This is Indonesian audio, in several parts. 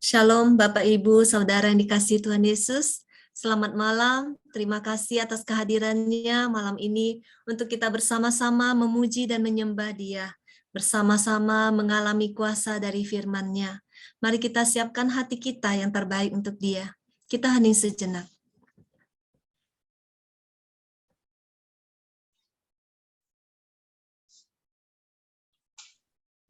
Shalom Bapak Ibu, Saudara yang dikasihi Tuhan Yesus. Selamat malam, terima kasih atas kehadirannya malam ini untuk kita bersama-sama memuji dan menyembah Dia. Bersama-sama mengalami kuasa dari firman-Nya. Mari kita siapkan hati kita yang terbaik untuk Dia. Kita hening sejenak.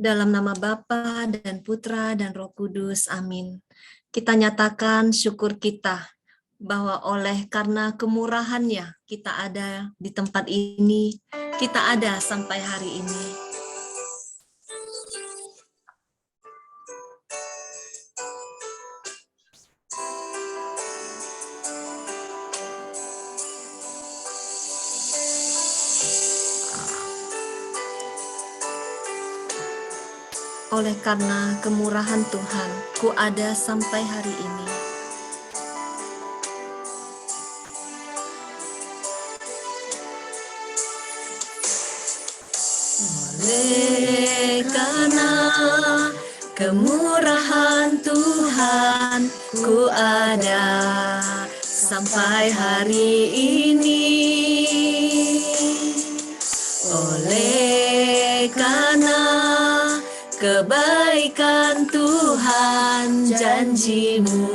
Dalam nama Bapa dan Putra dan Roh Kudus, amin. Kita nyatakan syukur kita bahwa karena kemurahan-Nya kita ada di tempat ini, kita ada sampai hari ini. Oleh karena kemurahan Tuhan, ku ada sampai hari ini. Oleh karena kemurahan Tuhan, ku ada sampai hari ini. Oleh karena kebaikan Tuhan, janji-Mu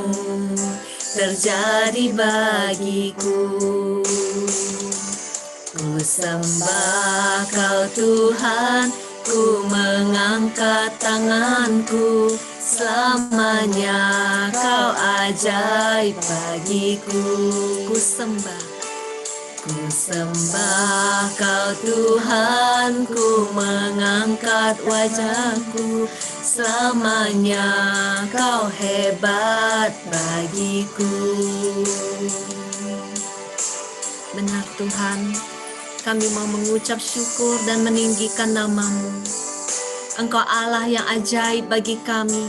terjadi bagiku. Ku sembah Kau Tuhan, ku mengangkat tanganku, selamanya Kau ajaib bagiku. Ku sembah Kau Tuhan, ku mengangkat wajahku, selamanya Kau hebat bagiku. Benar Tuhan, kami mau mengucap syukur dan meninggikan nama-Mu. Engkau Allah yang ajaib bagi kami,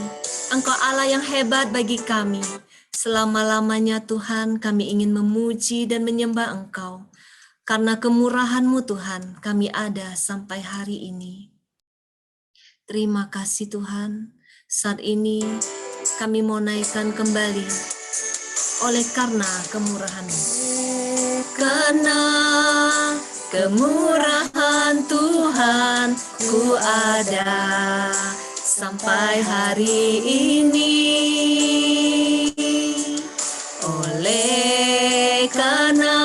Engkau Allah yang hebat bagi kami. Selama-lamanya Tuhan, kami ingin memuji dan menyembah Engkau. Karena kemurahan-Mu Tuhan, kami ada sampai hari ini. Terima kasih Tuhan. Saat ini kami mau naikkan kembali oleh karena kemurahan-Mu. Karena kemurahan Tuhan, ku ada sampai hari ini. Oleh karena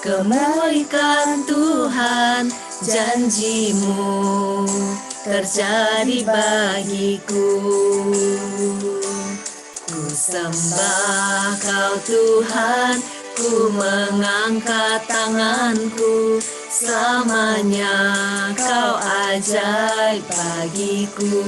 kebaikan Tuhan, janji-Mu terjadi bagiku. Ku sembah Kau Tuhan, ku mengangkat tanganku, selamanya Kau ajaib bagiku.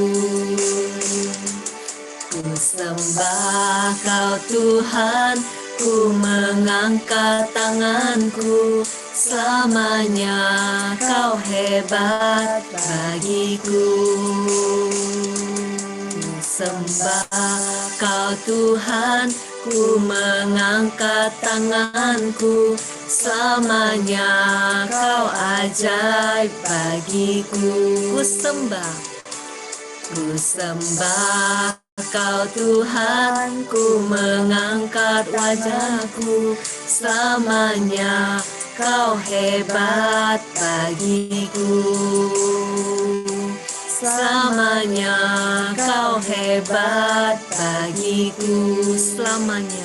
Ku sembah Kau Tuhan, ku mengangkat tanganku, selamanya Kau hebat bagiku. Ku sembah Kau Tuhan, ku mengangkat tanganku, selamanya Kau ajaib bagiku. Ku sembah Kau Tuhan, ku mengangkat wajahku, selamanya Kau hebat bagiku. Selamanya Kau hebat bagiku. Selamanya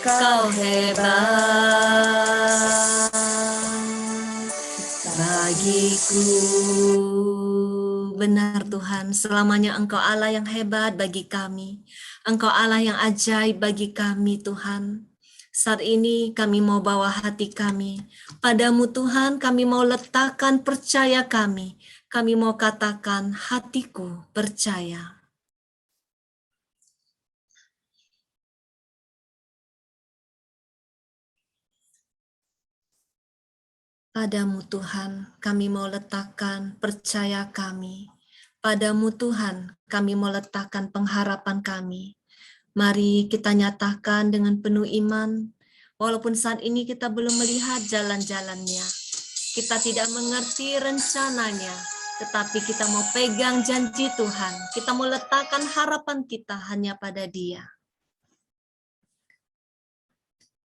Kau hebat bagiku. Benar Tuhan, selamanya Engkau Allah yang hebat bagi kami. Engkau Allah yang ajaib bagi kami Tuhan. Saat ini kami mau bawa hati kami padamu Tuhan, kami mau letakkan percaya kami. Kami mau katakan hatiku percaya. Padamu Tuhan, kami mau letakkan percaya kami. Padamu Tuhan, kami mau letakkan pengharapan kami. Mari kita nyatakan dengan penuh iman, walaupun saat ini kita belum melihat jalan-jalannya. Kita tidak mengerti rencananya, tetapi kita mau pegang janji Tuhan. Kita mau letakkan harapan kita hanya pada Dia.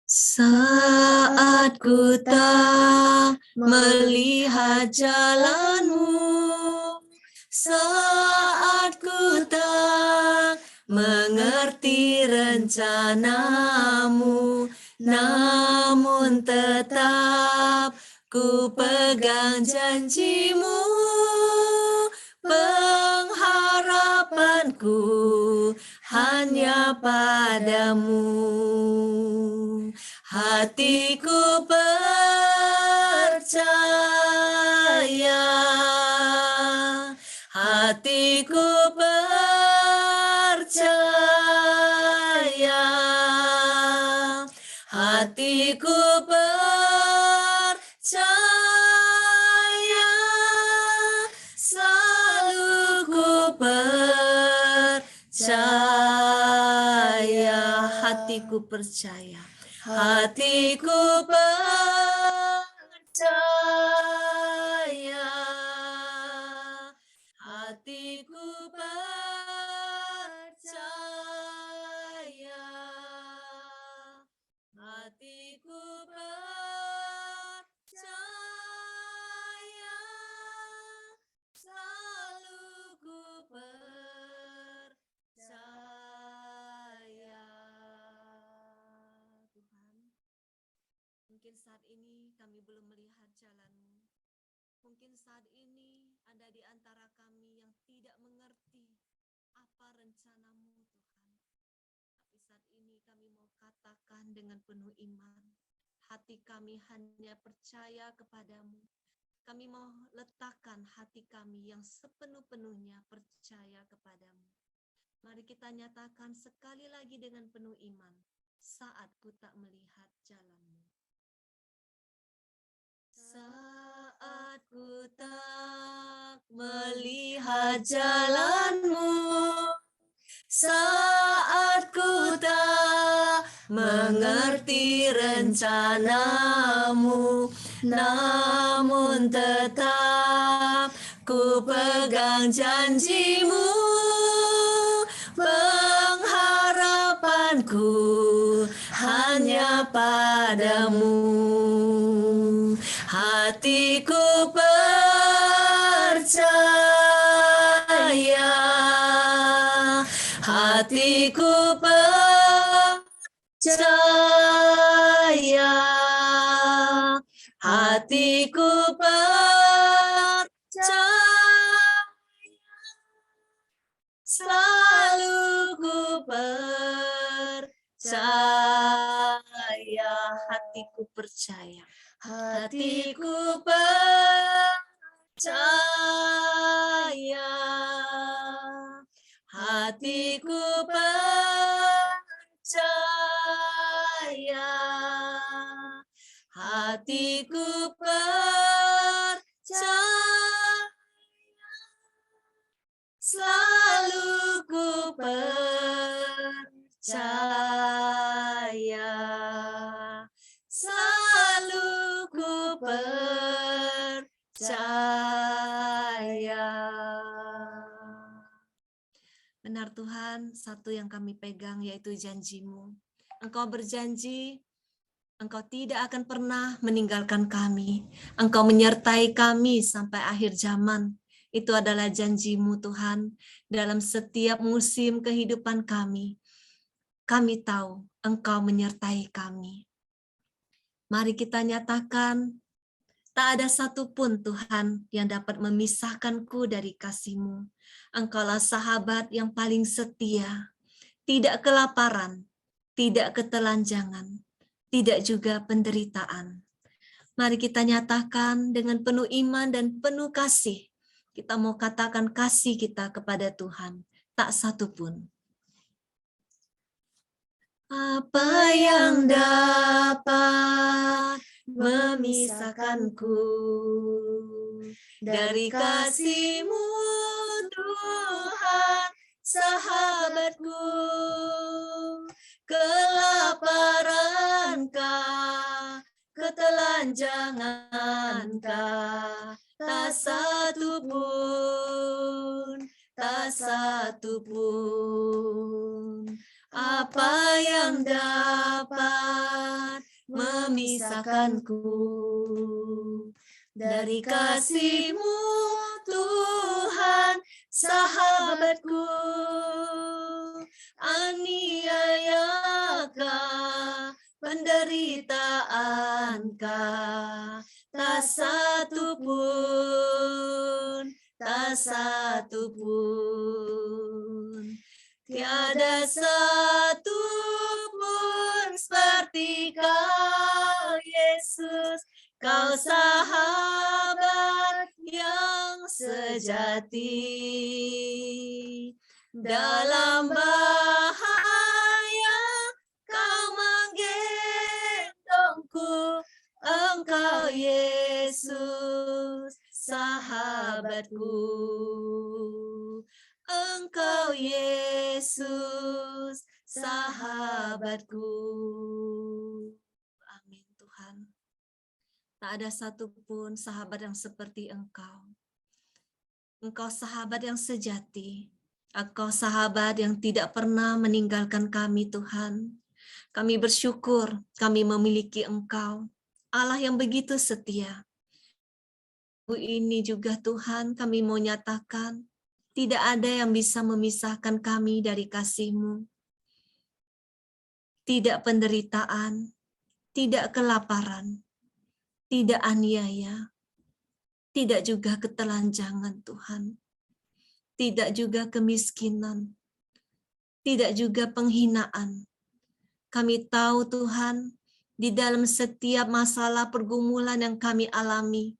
Saat ku tak melihat jalanmu, saat ku tak mengerti rencanamu, namun tetap ku pegang janjimu, pengharapanku hanya padamu. Hatiku percaya, hatiku percaya, hatiku percaya, selalu ku percaya, hatiku percaya. Hatiku percaya, hatiku percaya, hatiku percaya, selalu ku percaya. Mungkin saat ini kami belum melihat jalan-Mu. Mungkin saat ini ada di antara kami yang tidak mengerti apa rencana-Mu, Tuhan. Tapi saat ini kami mau katakan dengan penuh iman, hati kami hanya percaya kepadamu. Kami mau letakkan hati kami yang sepenuh-penuhnya percaya kepadamu. Mari kita nyatakan sekali lagi dengan penuh iman, saat ku tak melihat jalan-Mu. Saat ku tak melihat jalan-Mu, saat ku tak mengerti rencana-Mu, namun tetap ku pegang janji-Mu, pengharapanku hanya padamu. Hatiku percaya, hatiku percaya, hatiku percaya, selalu ku percaya, hatiku percaya. Hatiku percaya, hatiku percaya, hatiku percaya, selalu ku percaya, selalu ku percaya. Benar Tuhan, satu yang kami pegang yaitu janji-Mu. Engkau berjanji, Engkau tidak akan pernah meninggalkan kami. Engkau menyertai kami sampai akhir zaman. Itu adalah janji-Mu Tuhan dalam setiap musim kehidupan kami. Kami tahu Engkau menyertai kami. Mari kita nyatakan, tak ada satupun Tuhan yang dapat memisahkanku dari kasih-Mu. Engkaulah sahabat yang paling setia, tidak kelaparan, tidak ketelanjangan, tidak juga penderitaan. Mari kita nyatakan dengan penuh iman dan penuh kasih. Kita mau katakan kasih kita kepada Tuhan, tak satupun. Apa yang dapat memisahkanku dari kasih-Mu, Tuhan, sahabatku? Kelaparankah, ketelanjangankah, tak satu pun, tak satu pun. Apa yang dapat memisahkanku dari kasih-Mu, Tuhan, sahabatku? Aniayakah, penderitaankah, tak satu pun, tak satu pun. Tiada satu pun seperti Kau, Yesus, Kau sahabat yang sejati. Dalam bahaya Kau menggendongku, Engkau Yesus, sahabatku. Engkau Yesus, sahabatku. Amin Tuhan. Tak ada satupun sahabat yang seperti Engkau. Engkau sahabat yang sejati. Engkau sahabat yang tidak pernah meninggalkan kami, Tuhan. Kami bersyukur kami memiliki Engkau, Allah yang begitu setia. Ini juga Tuhan, kami mau nyatakan, tidak ada yang bisa memisahkan kami dari kasih-Mu. Tidak penderitaan, tidak kelaparan, tidak aniaya, tidak juga ketelanjangan Tuhan. Tidak juga kemiskinan, tidak juga penghinaan. Kami tahu Tuhan, di dalam setiap masalah pergumulan yang kami alami,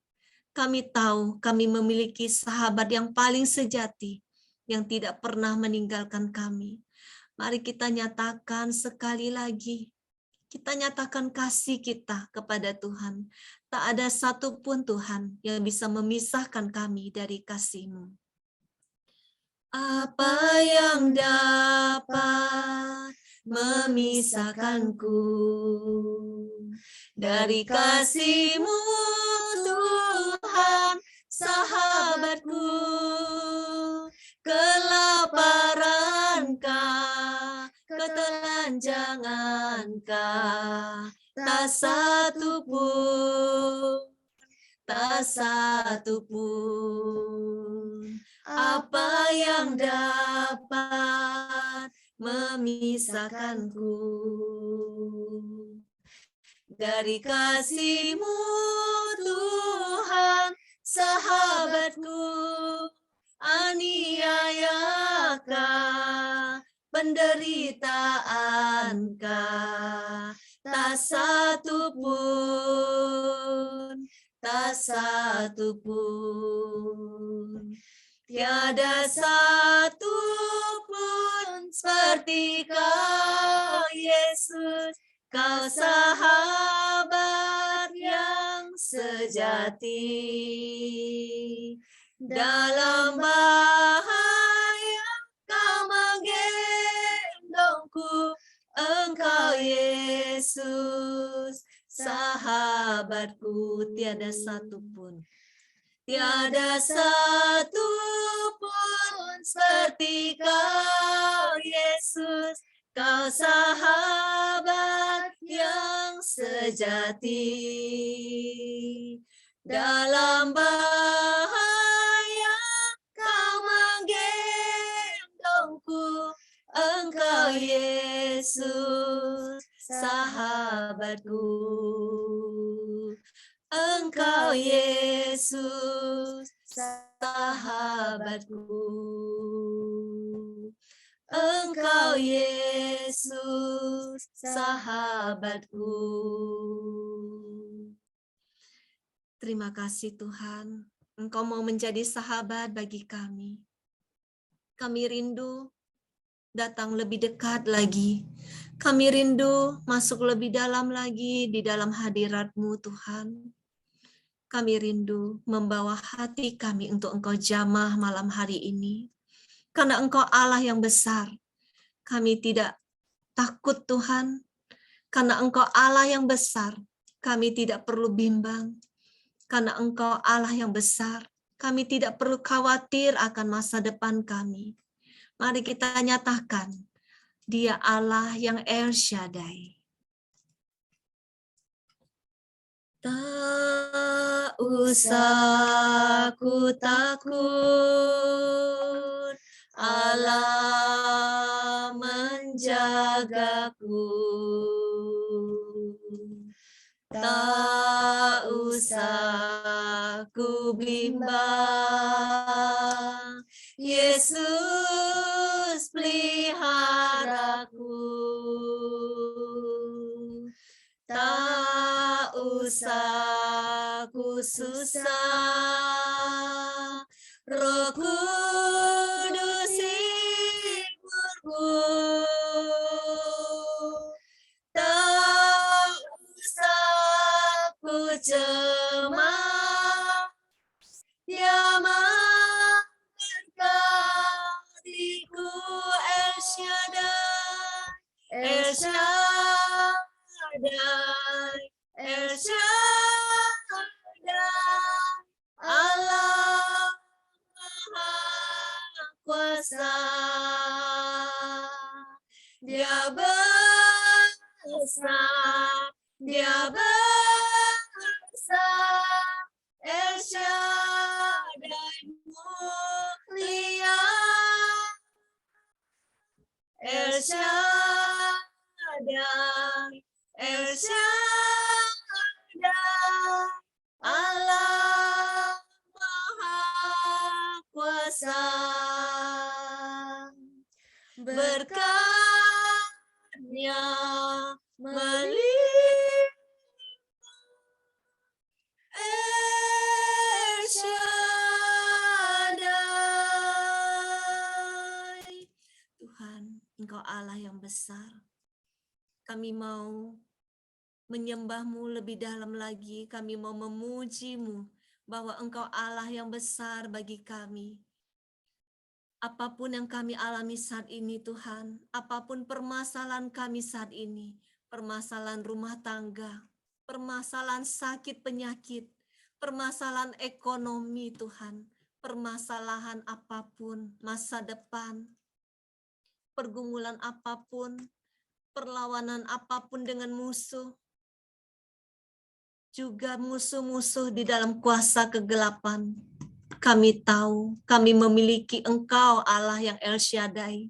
kami tahu kami memiliki sahabat yang paling sejati, yang tidak pernah meninggalkan kami. Mari kita nyatakan sekali lagi, kita nyatakan kasih kita kepada Tuhan. Tak ada satupun Tuhan yang bisa memisahkan kami dari kasih-Mu. Apa yang dapat memisahkanku dari kasih-Mu, Tuhan, sahabatku? Kelaparan-Kah, ketelanjangan-Kah, tak satu pun, tak satu pun. Apa yang dapat memisahkanku dari kasih-Mu, Tuhan, sahabatku? Aniayakah, penderitaankah, tak satu pun, tak satu pun. Tiada satu pun seperti Kau, Yesus, Kau sahabat yang sejati. Dalam bahaya Kau menggendongku, Engkau Yesus, sahabatku. Tiada satu pun. Tiada satu pun seperti Kau, Yesus, Kau sahabat yang sejati. Dalam bahaya Kau menggendongku, Engkau Yesus, sahabatku. Engkau Yesus, sahabatku. Engkau Yesus, sahabatku. Terima kasih Tuhan, Engkau mau menjadi sahabat bagi kami. Kami rindu datang lebih dekat lagi. Kami rindu masuk lebih dalam lagi di dalam hadirat-Mu Tuhan. Kami rindu membawa hati kami untuk Engkau jamah malam hari ini. Karena Engkau Allah yang besar. Kami tidak takut Tuhan. Karena Engkau Allah yang besar. Kami tidak perlu bimbang. Karena Engkau Allah yang besar, kami tidak perlu khawatir akan masa depan kami. Mari kita nyatakan, Dia Allah yang El Shaddai. Tak usah ku takut, Allah menjagaku. Tak usah ku bimbang, Yesus peliharaku. Tak usah ku susah, Roh Kudus hiburku. Tak usah ku cemas, Dia memberkatiku. El Shaddai, El Shaddai, El Shaddai, Allah Maha Kuasa. Dia besar, Dia besar, El Shaddai mulia, El Shaddai, El Shaddai, Allah Maha Kuasa. Berkat-Nya melimpah, El Shaddai. Tuhan, Engkau Allah yang besar. Kami mau menyembah-Mu lebih dalam lagi. Kami mau memuji-Mu bahwa Engkau Allah yang besar bagi kami. Apapun yang kami alami saat ini, Tuhan, apapun permasalahan kami saat ini, permasalahan rumah tangga, permasalahan sakit penyakit, permasalahan ekonomi, Tuhan, permasalahan apapun, masa depan, pergumulan apapun, perlawanan apapun dengan musuh, juga musuh-musuh di dalam kuasa kegelapan. Kami tahu, kami memiliki Engkau Allah yang El Shaddai.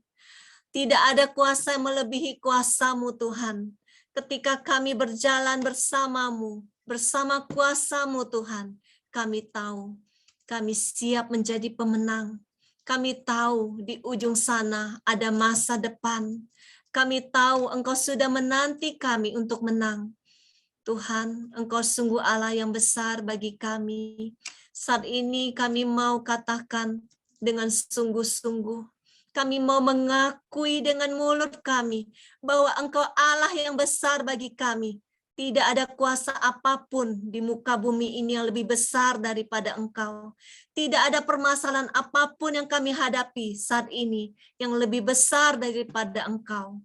Tidak ada kuasa yang melebihi kuasa-Mu, Tuhan. Ketika kami berjalan bersama-Mu, bersama kuasa-Mu, Tuhan, kami tahu, kami siap menjadi pemenang. Kami tahu di ujung sana ada masa depan. Kami tahu Engkau sudah menanti kami untuk menang. Tuhan, Engkau sungguh Allah yang besar bagi kami. Saat ini kami mau katakan dengan sungguh-sungguh, kami mau mengakui dengan mulut kami bahwa Engkau Allah yang besar bagi kami. Tidak ada kuasa apapun di muka bumi ini yang lebih besar daripada Engkau. Tidak ada permasalahan apapun yang kami hadapi saat ini yang lebih besar daripada Engkau.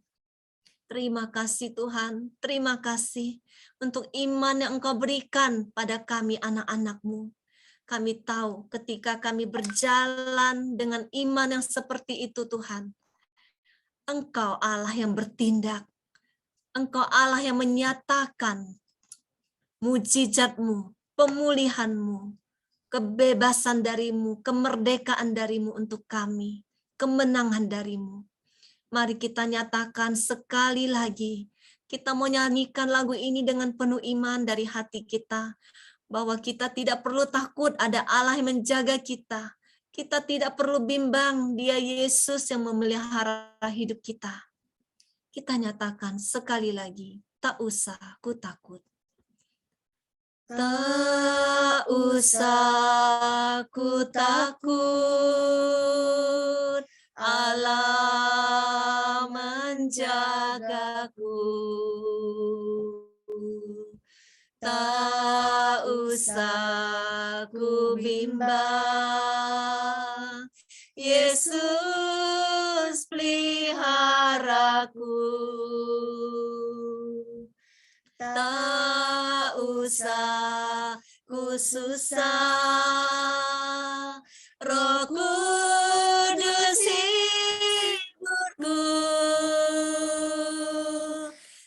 Terima kasih Tuhan, terima kasih untuk iman yang Engkau berikan pada kami anak-anak-Mu. Kami tahu ketika kami berjalan dengan iman yang seperti itu Tuhan, Engkau Allah yang bertindak, Engkau Allah yang menyatakan mujizat-Mu, pemulihan-Mu, kebebasan dari-Mu, kemerdekaan dari-Mu untuk kami, kemenangan dari-Mu. Mari kita nyatakan sekali lagi, kita mau nyanyikan lagu ini dengan penuh iman dari hati kita, bahwa kita tidak perlu takut, ada Allah yang menjaga kita. Kita tidak perlu bimbang, Dia Yesus yang memelihara hidup kita. Kita nyatakan sekali lagi, tak usah ku takut. Tak usah ku takut, Allah menjagaku. Tak usah ku bimbang, Yesus peliharaku. Tak usah ku susah. Roh Kudus hiburku,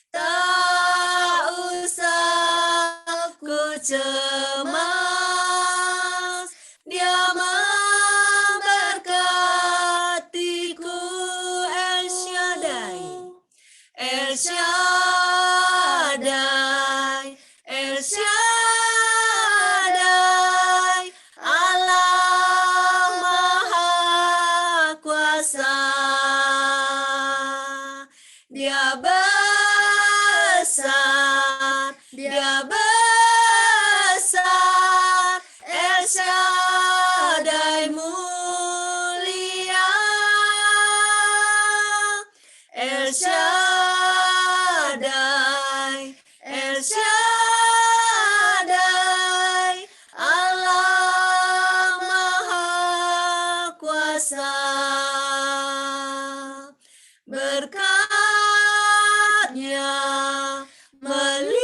tak usah ku cemas, Dia memberkatiku. El Shaddai, El Shaddai, El Shaddai, Allah Maha Kuasa. Dia besar, Dia besar, El Shaddai mulia, El Shaddai, El Shaddai, Allah Maha Kuasa. Berkat-Nya melimpah,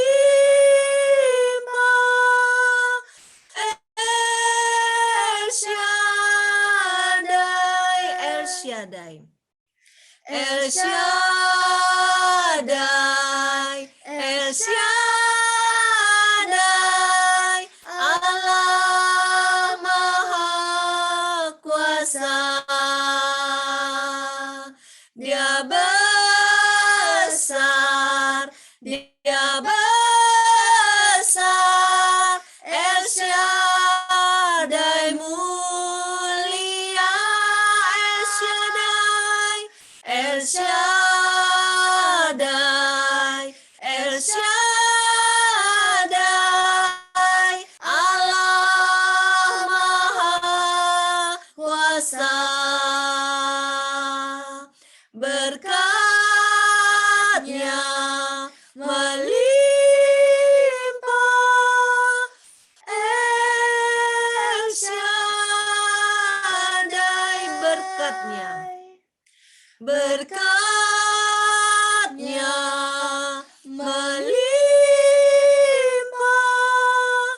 El Shaddai, El Shaddai, El Shaddai, El Shaddai, Allah Maha Kuasa. Dia besar, Dia besar, El Shaddai mulia, El Shaddai, El Shaddai, El Shaddai, Allah Maha Kuasa. Berkat-Nya melimpah, El Shaddai. Berkat-Nya, berkat-Nya melimpah,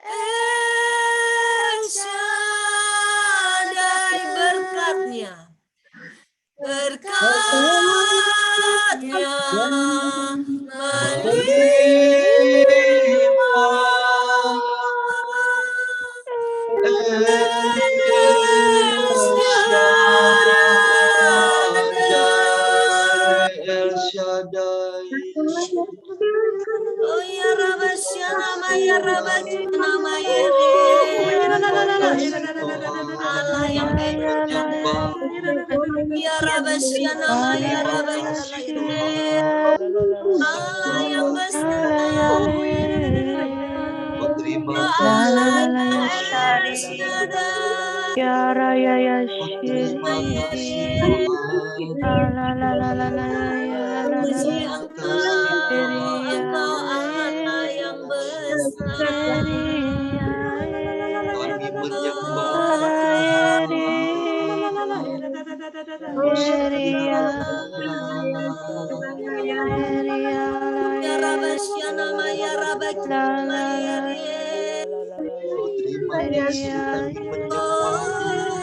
El Shaddai. Berkat-Nya, berkat-Nya El Shaddai. Oh ya Rabasyana Maya Rabasyana Maya Allah yang hebat, ya Rabasyana Maya Rabasyana, Allah yang besar, Terima ya kasih. Allah yang El Shaddai. Terima kasih Tuhan. Puji Terima kasih Engkau, Tuhan. Engkau Allah yang besar. Kami menyembah Oh, ya Rabasyana Maya Rabasyana Maya Rie. Oh, terima kasih kami menyembahmu.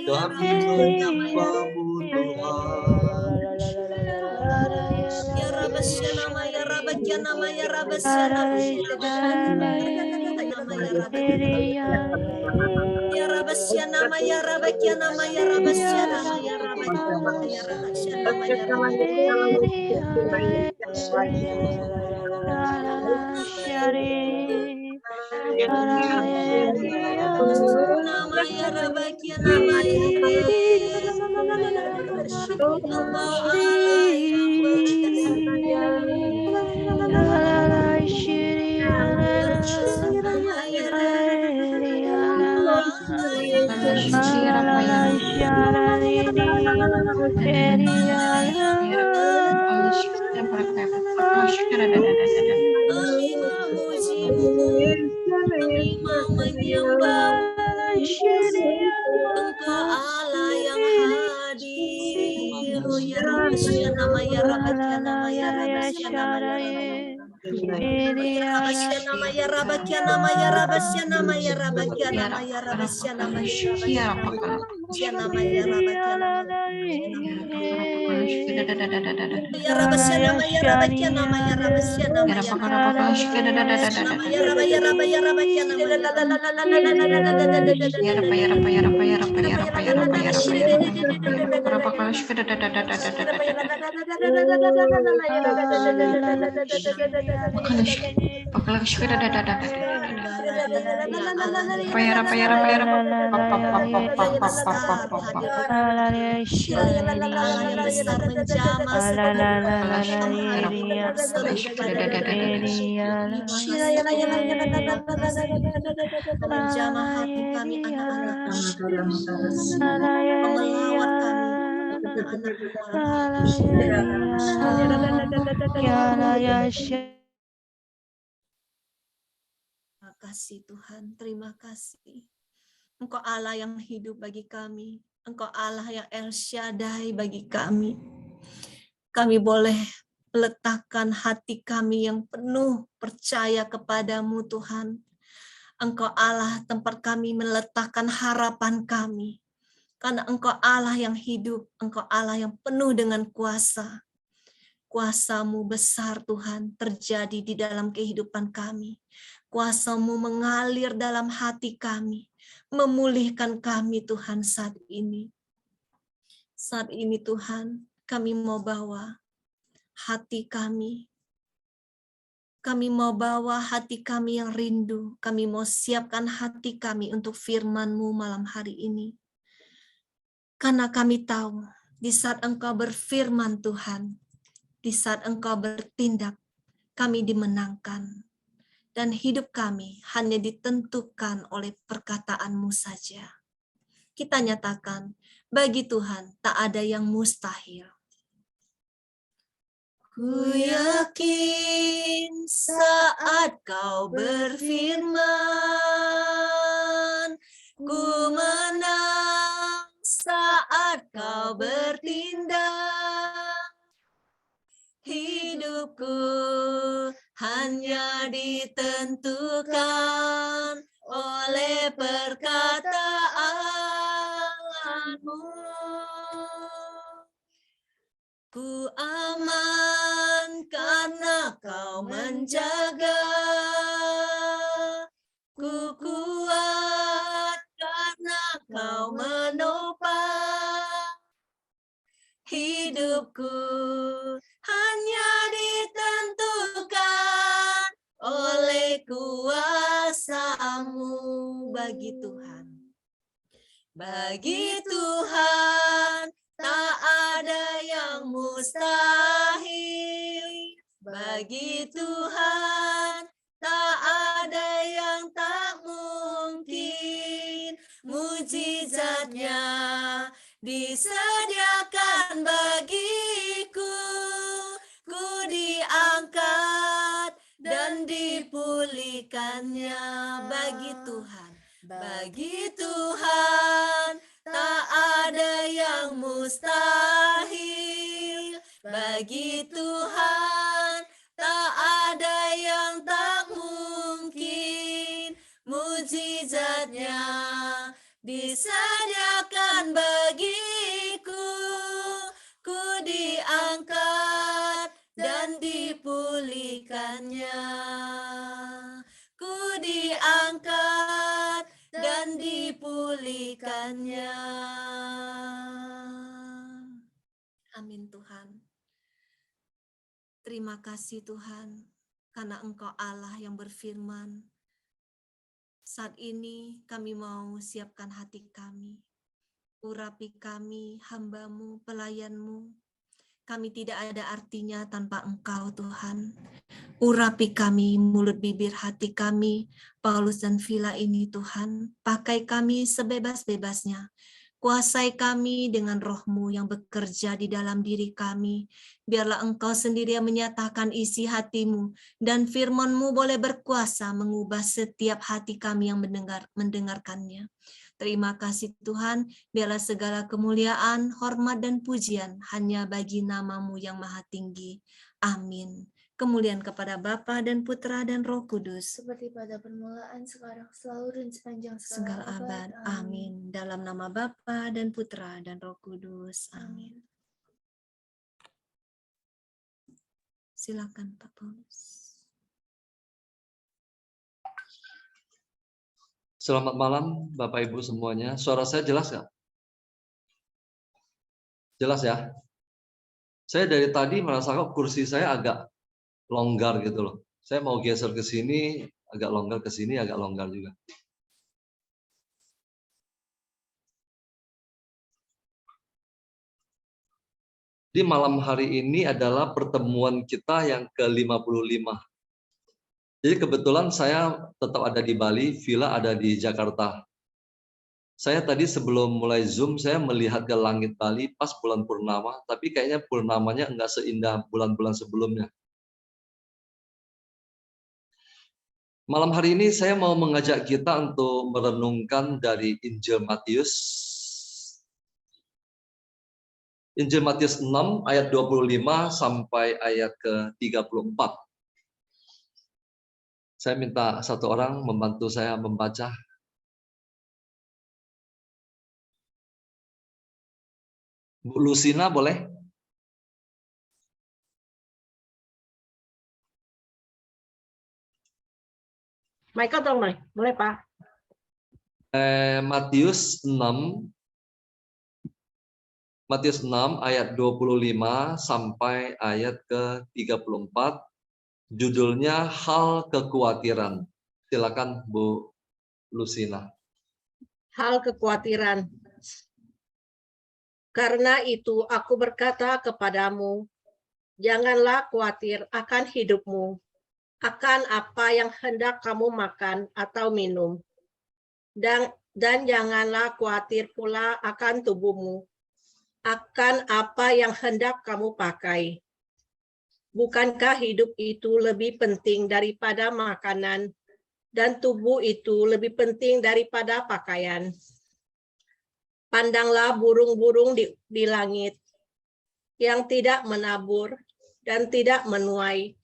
Kami menyembahmu Tuhan. Ya Rabasyana Maya Rabasyana Maya Rabasyana Maya Ya Rabasyana Maya Rabasyana Maya Rabasyana Maya Rabasyana Maya Namaya Rabasyana Maya Engkau Allah yang berkesan Maya Kami memujimu, kami mau menyembahmu, Engkau Allah yang hadir. Oh ya Rabasyana Maya Rabasyana Maya Rabasyana Maya Maya Rabakiana Maya Rabasiana Maya Rabakiana Maya Rabasiana Maya Rabakiana Maya Rabakiana Maya Rabasiana Maya Rabakiana Maya Rabasiana Maya Maya Rabaya Rabaya Rabakiana Allah yang besar menjamah menjamah hati kami anak-anak, melawat kami Terima kasih Tuhan, terima kasih. Engkau Allah yang hidup bagi kami. Engkau Allah yang El Shaddai bagi kami. Kami boleh meletakkan hati kami yang penuh percaya kepadamu Tuhan. Engkau Allah tempat kami meletakkan harapan kami. Karena Engkau Allah yang hidup, Engkau Allah yang penuh dengan kuasa. Kuasa-Mu besar Tuhan terjadi di dalam kehidupan kami. Kuasa-Mu mengalir dalam hati kami. Memulihkan kami Tuhan saat ini. Saat ini Tuhan, kami mau bawa hati kami. Kami mau bawa hati kami yang rindu. Kami mau siapkan hati kami untuk firman-Mu malam hari ini. Karena kami tahu, di saat Engkau berfirman Tuhan, di saat Engkau bertindak, kami dimenangkan. Dan hidup kami hanya ditentukan oleh perkataan-Mu saja. Kita nyatakan, bagi Tuhan tak ada yang mustahil. Ku yakin saat Kau berfirman, ku menang saat Kau bertindak. Hidupku hanya ditentukan oleh perkataan-Mu. Ku aman karena Kau menjaga. Ku kuat karena Kau menopang. Hidupku hanya ditentukan oleh kuasa-Mu. Bagi Tuhan. Bagi Tuhan tak ada yang mustahil. Bagi Tuhan tak ada yang tak mungkin. Mujizatnya disediakan bagiku. Ku diangkat dan dipulihkannya. Bagi Tuhan. Bagi Tuhan tak ada yang mustahil. Bagi Tuhan tak ada yang tak mungkin. Mujizatnya disediakan bagiku. Ku diangkat dan dipulihkannya. Ku diangkat dan dipulihkannya. Amin Tuhan. Terima kasih Tuhan, karena Engkau Allah yang berfirman. Saat ini kami mau siapkan hati kami. Urapi kami, hamba-Mu, pelayan-Mu. Kami tidak ada artinya tanpa Engkau Tuhan. Urapi kami, mulut bibir hati kami, Paulus dan Vila ini Tuhan. Pakai kami sebebas-bebasnya. Kuasai kami dengan Roh-Mu yang bekerja di dalam diri kami. Biarlah Engkau sendiri yang menyatakan isi hati-Mu, dan firman-Mu boleh berkuasa mengubah setiap hati kami yang mendengarkannya. Terima kasih Tuhan, biarlah segala kemuliaan, hormat, dan pujian hanya bagi nama-Mu yang maha tinggi. Amin. kemuliaan kepada Bapa dan Putra dan Roh Kudus, seperti pada permulaan, sekarang, selalu, dan sepanjang segala abad. Amin. Dalam nama Bapa dan Putra dan Roh Kudus. Amin. Silakan Pak Paulus. Selamat malam Bapak Ibu semuanya. Suara saya jelas nggak? Jelas ya? Saya dari tadi merasakan kursi saya agak longgar gitu loh. Saya mau geser ke sini, agak longgar ke sini, agak longgar juga. Di malam hari ini adalah pertemuan kita yang ke-55. Jadi kebetulan saya tetap ada di Bali, Villa ada di Jakarta. Saya tadi sebelum mulai Zoom, saya melihat ke langit Bali pas bulan purnama, tapi kayaknya purnamanya enggak seindah bulan-bulan sebelumnya. Malam hari ini saya mau mengajak kita untuk merenungkan dari Injil Matius. Injil Matius 6 ayat 25 sampai ayat ke-34. Saya minta satu orang membantu saya membaca. Bu Lusina boleh? Michael dong, Mike. Boleh, Pak? Matius 6 ayat 25 sampai ayat ke-34. Judulnya Hal Kekhawatiran. Silakan Bu Lusina. Hal kekhawatiran. Karena itu aku berkata kepadamu, janganlah khawatir akan hidupmu, akan apa yang hendak kamu makan atau minum. Dan janganlah khawatir pula akan tubuhmu, akan apa yang hendak kamu pakai. Bukankah hidup itu lebih penting daripada makanan, dan tubuh itu lebih penting daripada pakaian? Pandanglah burung-burung di langit, yang tidak menabur dan tidak menuai,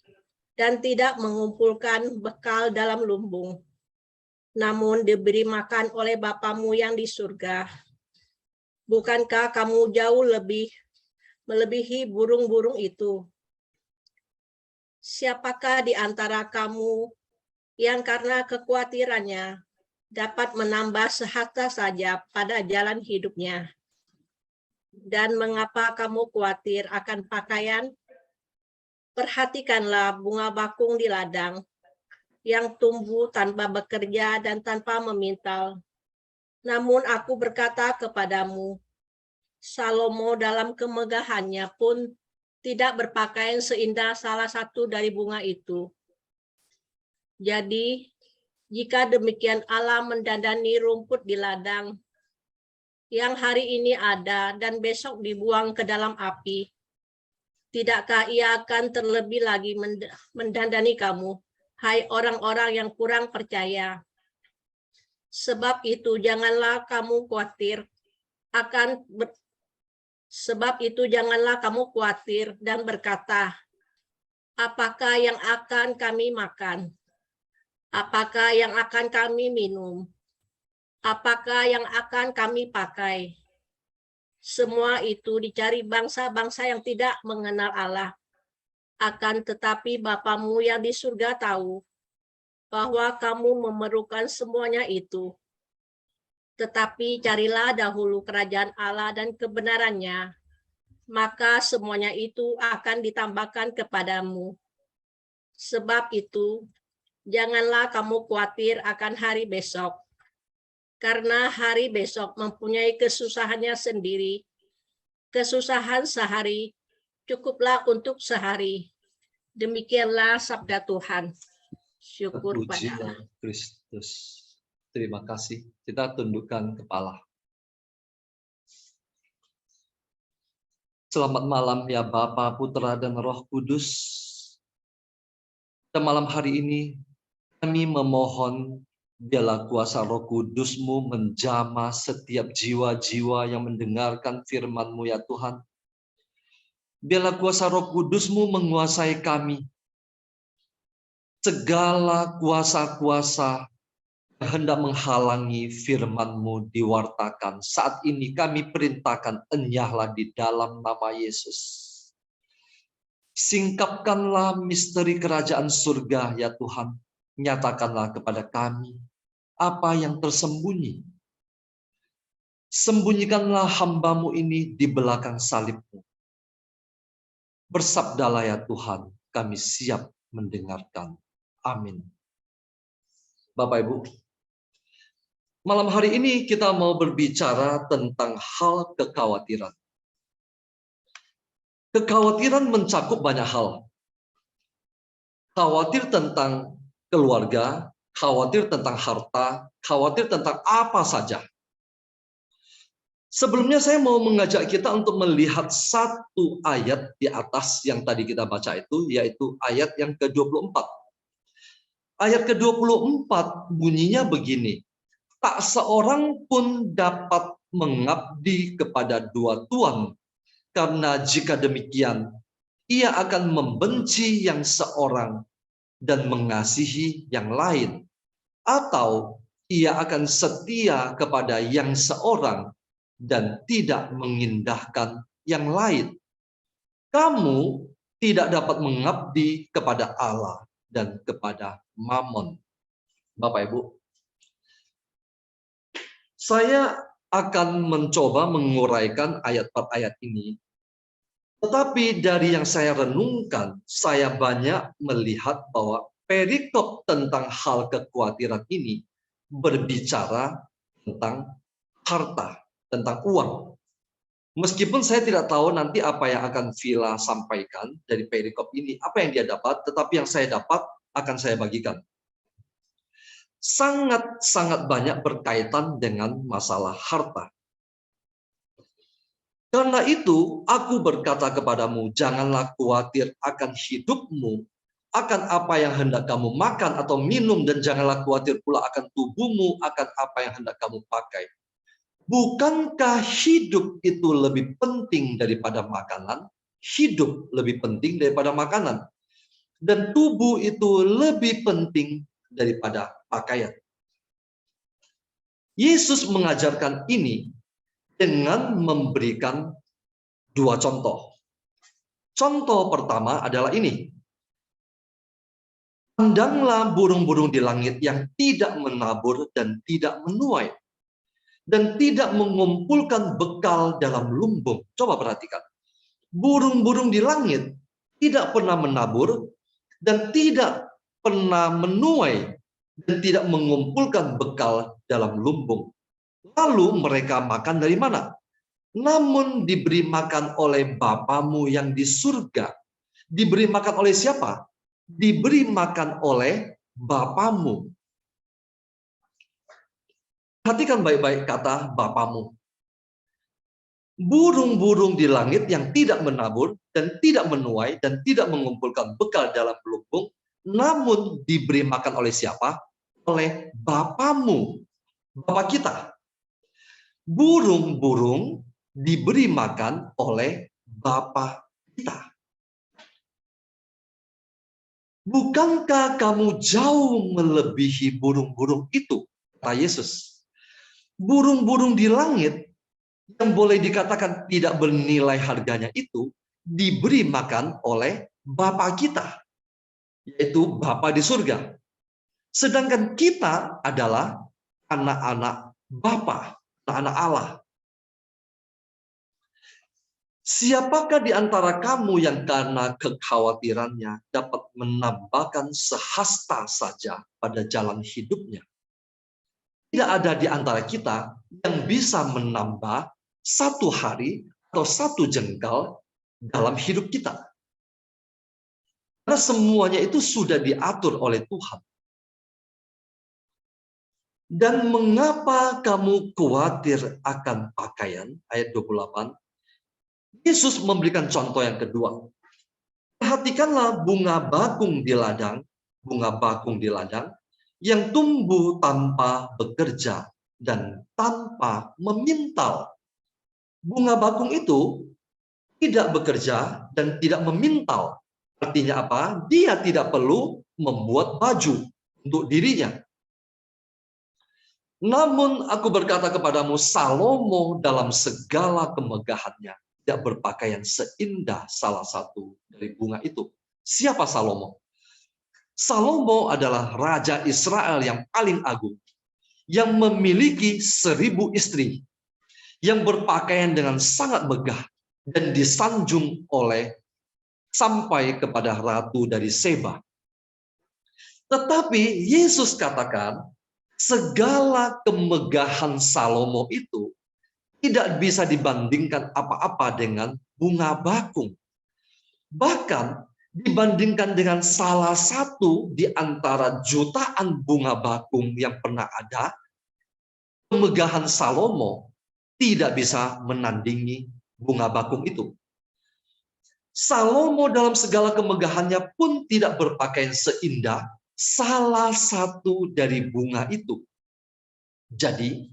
dan tidak mengumpulkan bekal dalam lumbung, namun diberi makan oleh Bapamu yang di surga. Bukankah kamu jauh lebih melebihi burung-burung itu? Siapakah di antara kamu yang karena kekhawatirannya dapat menambah sehasta saja pada jalan hidupnya? Dan mengapa kamu khawatir akan pakaian? Perhatikanlah bunga bakung di ladang, yang tumbuh tanpa bekerja dan tanpa memintal. Namun aku berkata kepadamu, Salomo dalam kemegahannya pun tidak berpakaian seindah salah satu dari bunga itu. Jadi, jika demikian Allah mendandani rumput di ladang, yang hari ini ada dan besok dibuang ke dalam api, tidakkah ia akan terlebih lagi mendandani kamu, hai orang-orang yang kurang percaya? Sebab itu janganlah kamu khawatir dan berkata, apakah yang akan kami makan? Apakah yang akan kami minum? Apakah yang akan kami pakai? Semua itu dicari bangsa-bangsa yang tidak mengenal Allah. Akan tetapi Bapamu yang di surga tahu bahwa kamu memerlukan semuanya itu. Tetapi carilah dahulu kerajaan Allah dan kebenarannya, maka semuanya itu akan ditambahkan kepadamu. Sebab itu, janganlah kamu khawatir akan hari besok, karena hari besok mempunyai kesusahannya sendiri. Kesusahan sehari cukuplah untuk sehari. Demikianlah sabda Tuhan. Syukur pada Allah. Kristus. Terima kasih. Kita tundukkan kepala. Selamat malam ya Bapa, Putra, dan Roh Kudus. Pada malam hari ini kami memohon biarlah kuasa Roh Kudus-Mu menjamah setiap jiwa-jiwa yang mendengarkan firman-Mu ya Tuhan. Biarlah kuasa Roh Kudus-Mu menguasai kami. segala kuasa-kuasa yang hendak menghalangi firman-Mu diwartakan. Saat ini kami perintahkan, enyahlah di dalam nama Yesus. Singkapkanlah misteri kerajaan surga, ya Tuhan. Nyatakanlah kepada kami apa yang tersembunyi. Sembunyikanlah hamba-Mu ini di belakang salib-Mu. Bersabdalah ya Tuhan, kami siap mendengarkan. Amin. Bapak Ibu, malam hari ini kita mau berbicara tentang hal kekhawatiran. Kekhawatiran mencakup banyak hal. Khawatir tentang keluarga, khawatir tentang harta, khawatir tentang apa saja. Sebelumnya saya mau mengajak kita untuk melihat satu ayat di atas yang tadi kita baca itu, yaitu ayat yang ke-24. Ayat ke-24 bunyinya begini, tak seorang pun dapat mengabdi kepada dua tuan, karena jika demikian, ia akan membenci yang seorang dan mengasihi yang lain, atau ia akan setia kepada yang seorang dan tidak mengindahkan yang lain. Kamu tidak dapat mengabdi kepada Allah dan kepada Mammon. Bapak Ibu, saya akan mencoba menguraikan ayat per ayat ini. Tetapi dari yang saya renungkan, saya banyak melihat bahwa perikop tentang hal kekhawatiran ini berbicara tentang harta, tentang uang. Meskipun saya tidak tahu nanti apa yang akan Villa sampaikan dari perikop ini, apa yang dia dapat, tetapi yang saya dapat akan saya bagikan. Sangat-sangat banyak berkaitan dengan masalah harta. Karena itu, aku berkata kepadamu, janganlah khawatir akan hidupmu, akan apa yang hendak kamu makan atau minum, dan janganlah khawatir pula akan tubuhmu, akan apa yang hendak kamu pakai. Bukankah hidup itu lebih penting daripada makanan? Hidup lebih penting daripada makanan. Dan tubuh itu lebih penting daripada pakaian. Yesus mengajarkan ini dengan memberikan dua contoh. Contoh pertama adalah ini. Pandanglah burung-burung di langit yang tidak menabur dan tidak menuai, dan tidak mengumpulkan bekal dalam lumbung. Coba perhatikan. Burung-burung di langit tidak pernah menabur dan tidak pernah menuai dan tidak mengumpulkan bekal dalam lumbung. Lalu mereka makan dari mana? Namun diberi makan oleh Bapamu yang di surga. Diberi makan oleh siapa? Diberi makan oleh Bapamu. Perhatikan baik-baik kata Bapamu. Burung-burung di langit yang tidak menabur dan tidak menuai dan tidak mengumpulkan bekal dalam lumbung, namun diberi makan oleh siapa? Oleh Bapamu, Bapa kita. Burung-burung diberi makan oleh Bapa kita. Bukankah kamu jauh melebihi burung-burung itu? Kata Yesus. Burung-burung di langit yang boleh dikatakan tidak bernilai harganya itu diberi makan oleh Bapa kita, yaitu Bapa di surga. Sedangkan kita adalah anak-anak Bapa, anak Allah. Siapakah di antara kamu yang karena kekhawatirannya dapat menambahkan sehasta saja pada jalan hidupnya? Tidak ada di antara kita yang bisa menambah satu hari atau satu jengkal dalam hidup kita. Karena semuanya itu sudah diatur oleh Tuhan. Dan mengapa kamu khawatir akan pakaian? Ayat 28. Yesus memberikan contoh yang kedua. Perhatikanlah bunga bakung di ladang yang tumbuh tanpa bekerja dan tanpa memintal. Bunga bakung itu tidak bekerja dan tidak memintal. Artinya apa? Dia tidak perlu membuat baju untuk dirinya. Namun aku berkata kepadamu, Salomo dalam segala kemegahannya tidak berpakaian seindah salah satu dari bunga itu. Siapa Salomo? Salomo adalah raja Israel yang paling agung, yang memiliki 1000 istri, yang berpakaian dengan sangat megah dan disanjung oleh sampai kepada ratu dari Seba. Tetapi Yesus katakan, segala kemegahan Salomo itu tidak bisa dibandingkan apa-apa dengan bunga bakung. Bahkan dibandingkan dengan salah satu di antara jutaan bunga bakung yang pernah ada, kemegahan Salomo tidak bisa menandingi bunga bakung itu. Salomo dalam segala kemegahannya pun tidak berpakaian seindah salah satu dari bunga itu. Jadi,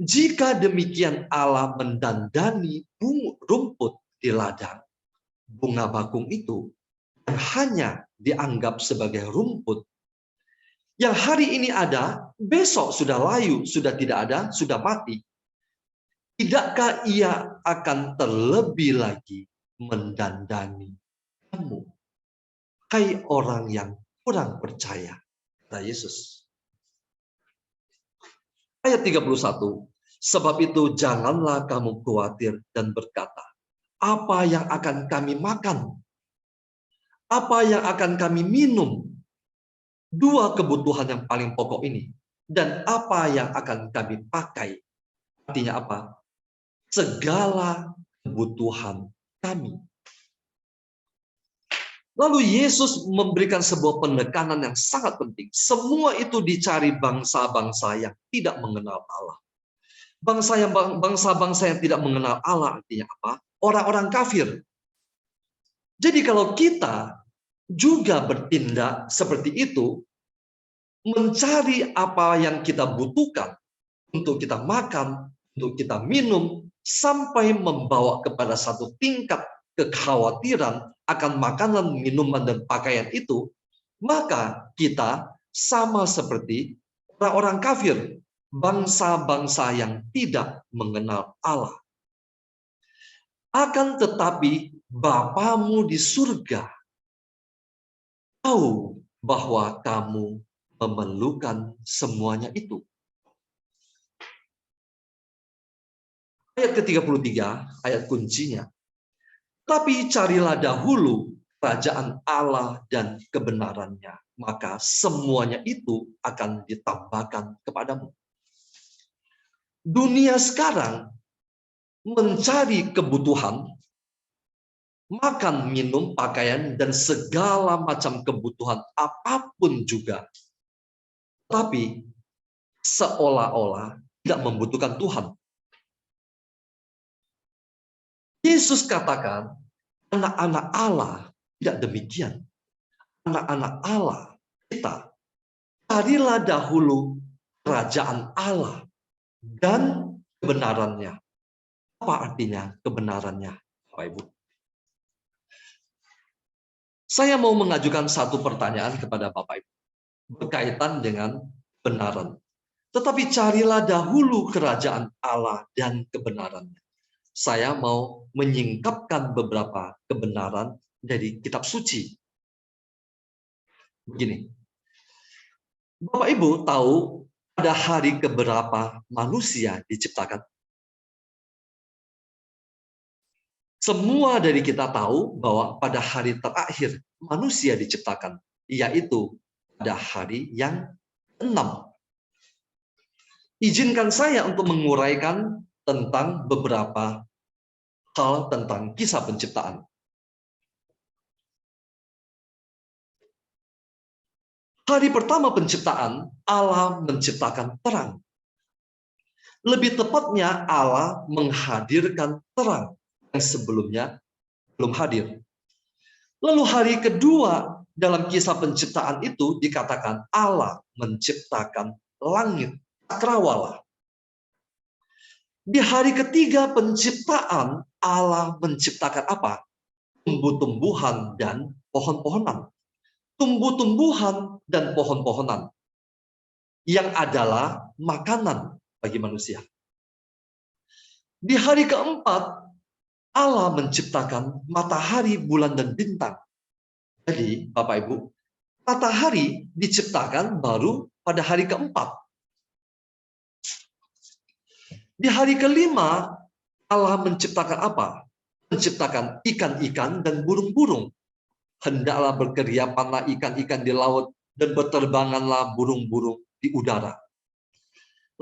jika demikian Allah mendandani rumput di ladang, bunga bakung itu yang hanya dianggap sebagai rumput, yang hari ini ada, besok sudah layu, sudah tidak ada, sudah mati. Tidakkah ia akan terlebih lagi mendandani kamu, hai orang yang kurang percaya? Kata Yesus. Ayat 31, sebab itu janganlah kamu khawatir dan berkata, apa yang akan kami makan? Apa yang akan kami minum? Dua kebutuhan yang paling pokok ini. Dan apa yang akan kami pakai? Artinya apa? Segala kebutuhan kami. Lalu Yesus memberikan sebuah penekanan yang sangat penting. Semua itu dicari bangsa-bangsa yang tidak mengenal Allah. Bangsa-bangsa yang tidak mengenal Allah artinya apa? Orang-orang kafir. Jadi kalau kita juga bertindak seperti itu, mencari apa yang kita butuhkan untuk kita makan, untuk kita minum, sampai membawa kepada satu tingkat kekhawatiran akan makanan, minuman, dan pakaian itu, maka kita sama seperti orang-orang kafir, bangsa-bangsa yang tidak mengenal Allah. Akan tetapi Bapamu di surga tahu bahwa kamu memerlukan semuanya itu. Ayat ke-33, ayat kuncinya. Tapi carilah dahulu kerajaan Allah dan kebenarannya, maka semuanya itu akan ditambahkan kepadamu. Dunia sekarang mencari kebutuhan, makan, minum, pakaian, dan segala macam kebutuhan apapun juga. Tapi seolah-olah tidak membutuhkan Tuhan. Yesus katakan, anak-anak Allah tidak demikian. Anak-anak Allah, kita, carilah dahulu kerajaan Allah dan kebenarannya. Apa artinya kebenarannya, Bapak Ibu? Saya mau mengajukan satu pertanyaan kepada Bapak Ibu berkaitan dengan kebenaran. Tetapi carilah dahulu kerajaan Allah dan kebenarannya. Saya mau menyingkapkan beberapa kebenaran dari kitab suci. Begini, Bapak Ibu tahu pada hari keberapa manusia diciptakan? Semua dari kita tahu bahwa pada hari terakhir manusia diciptakan, yaitu pada hari yang ke-6. Izinkan saya untuk menguraikan tentang beberapa hal tentang kisah penciptaan. Hari pertama penciptaan, Allah menciptakan terang. Lebih tepatnya, Allah menghadirkan terang yang sebelumnya belum hadir. Lalu hari kedua dalam kisah penciptaan itu dikatakan Allah menciptakan langit, cakrawala. Di hari ketiga penciptaan, Allah menciptakan apa? Tumbuh-tumbuhan dan pohon-pohonan. tumbuh-tumbuhan dan pohon-pohonan yang adalah makanan bagi manusia. Di hari keempat, Allah menciptakan matahari, bulan, dan bintang. Jadi, Bapak Ibu, matahari diciptakan baru pada hari keempat. Di hari kelima, Allah menciptakan apa? Menciptakan ikan-ikan dan burung-burung. Hendaklah berkeriapanlah ikan-ikan di laut, dan berterbanganlah burung-burung di udara.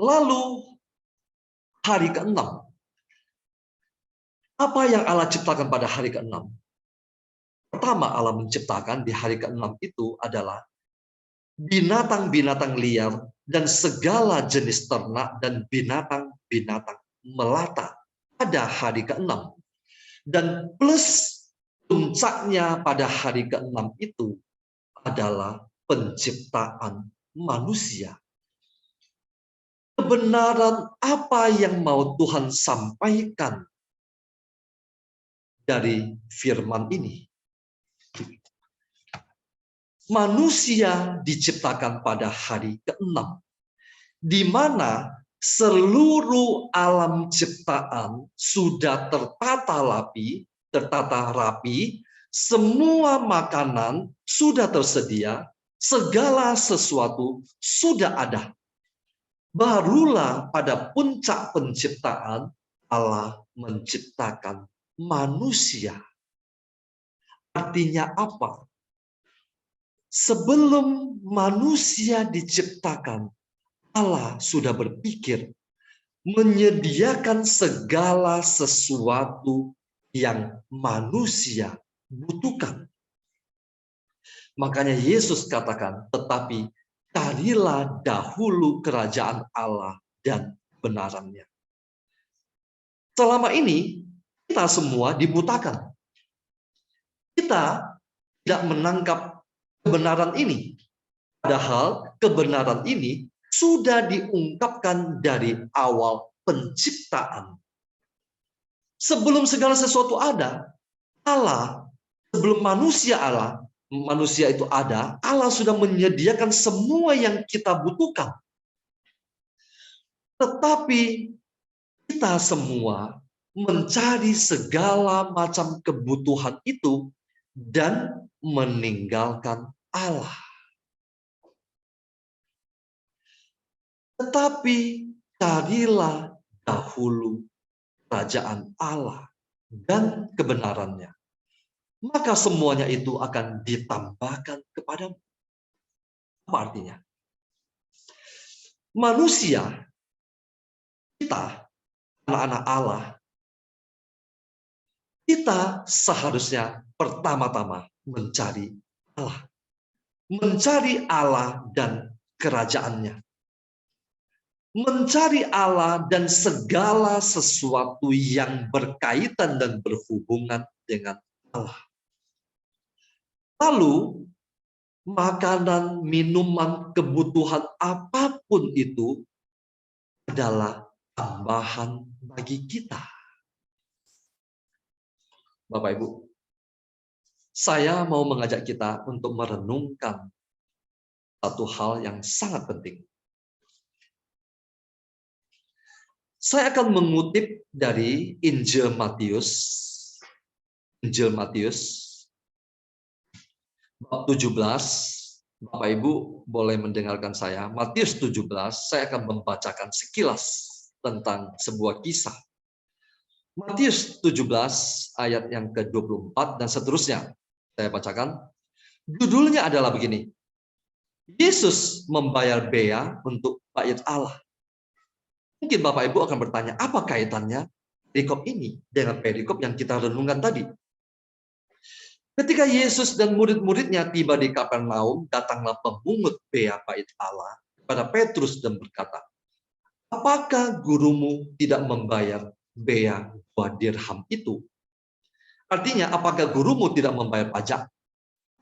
Lalu, hari keenam. Apa yang Allah ciptakan pada hari keenam? Pertama, Allah menciptakan di hari keenam itu adalah binatang-binatang liar dan segala jenis ternak dan binatang-binatang melata pada hari keenam. Dan plus puncaknya pada hari keenam itu adalah penciptaan manusia. Kebenaran apa yang mau Tuhan sampaikan dari firman ini? Manusia diciptakan pada hari keenam, di mana seluruh alam ciptaan sudah tertata rapi, semua makanan sudah tersedia, segala sesuatu sudah ada. Barulah pada puncak penciptaan Allah menciptakan manusia. Artinya apa? Sebelum manusia diciptakan, Allah sudah berpikir menyediakan segala sesuatu yang manusia butuhkan. Makanya Yesus katakan, tetapi carilah dahulu kerajaan Allah dan kebenarannya. Selama ini, kita semua dibutakan. Kita tidak menangkap kebenaran ini. Padahal kebenaran ini sudah diungkapkan dari awal penciptaan. Sebelum segala sesuatu ada, Allah, sebelum manusia itu ada, Allah sudah menyediakan semua yang kita butuhkan. Tetapi kita semua mencari segala macam kebutuhan itu dan meninggalkan Allah. Tetapi carilah dahulu kerajaan Allah dan kebenarannya, maka semuanya itu akan ditambahkan kepadamu. Apa artinya? Manusia, kita, anak-anak Allah, kita seharusnya pertama-tama mencari Allah. Mencari Allah dan kerajaannya. Mencari Allah dan segala sesuatu yang berkaitan dan berhubungan dengan Allah. Lalu, makanan, minuman, kebutuhan apapun itu adalah tambahan bagi kita. Bapak Ibu, saya mau mengajak kita untuk merenungkan satu hal yang sangat penting. Saya akan mengutip dari Injil Matius bab 17. Bapak Ibu boleh mendengarkan saya. Matius 17, saya akan membacakan sekilas tentang sebuah kisah. Matius 17 ayat yang ke-24 dan seterusnya. Saya bacakan. Judulnya adalah begini. Yesus membayar bea untuk bait Allah. Mungkin Bapak Ibu akan bertanya, apa kaitannya perikop ini dengan perikop yang kita renungkan tadi? Ketika Yesus dan murid-muridnya tiba di Kapernaum, datanglah pemungut bea bait Allah kepada Petrus dan berkata, apakah gurumu tidak membayar bea 2 dirham itu? Artinya, apakah gurumu tidak membayar pajak?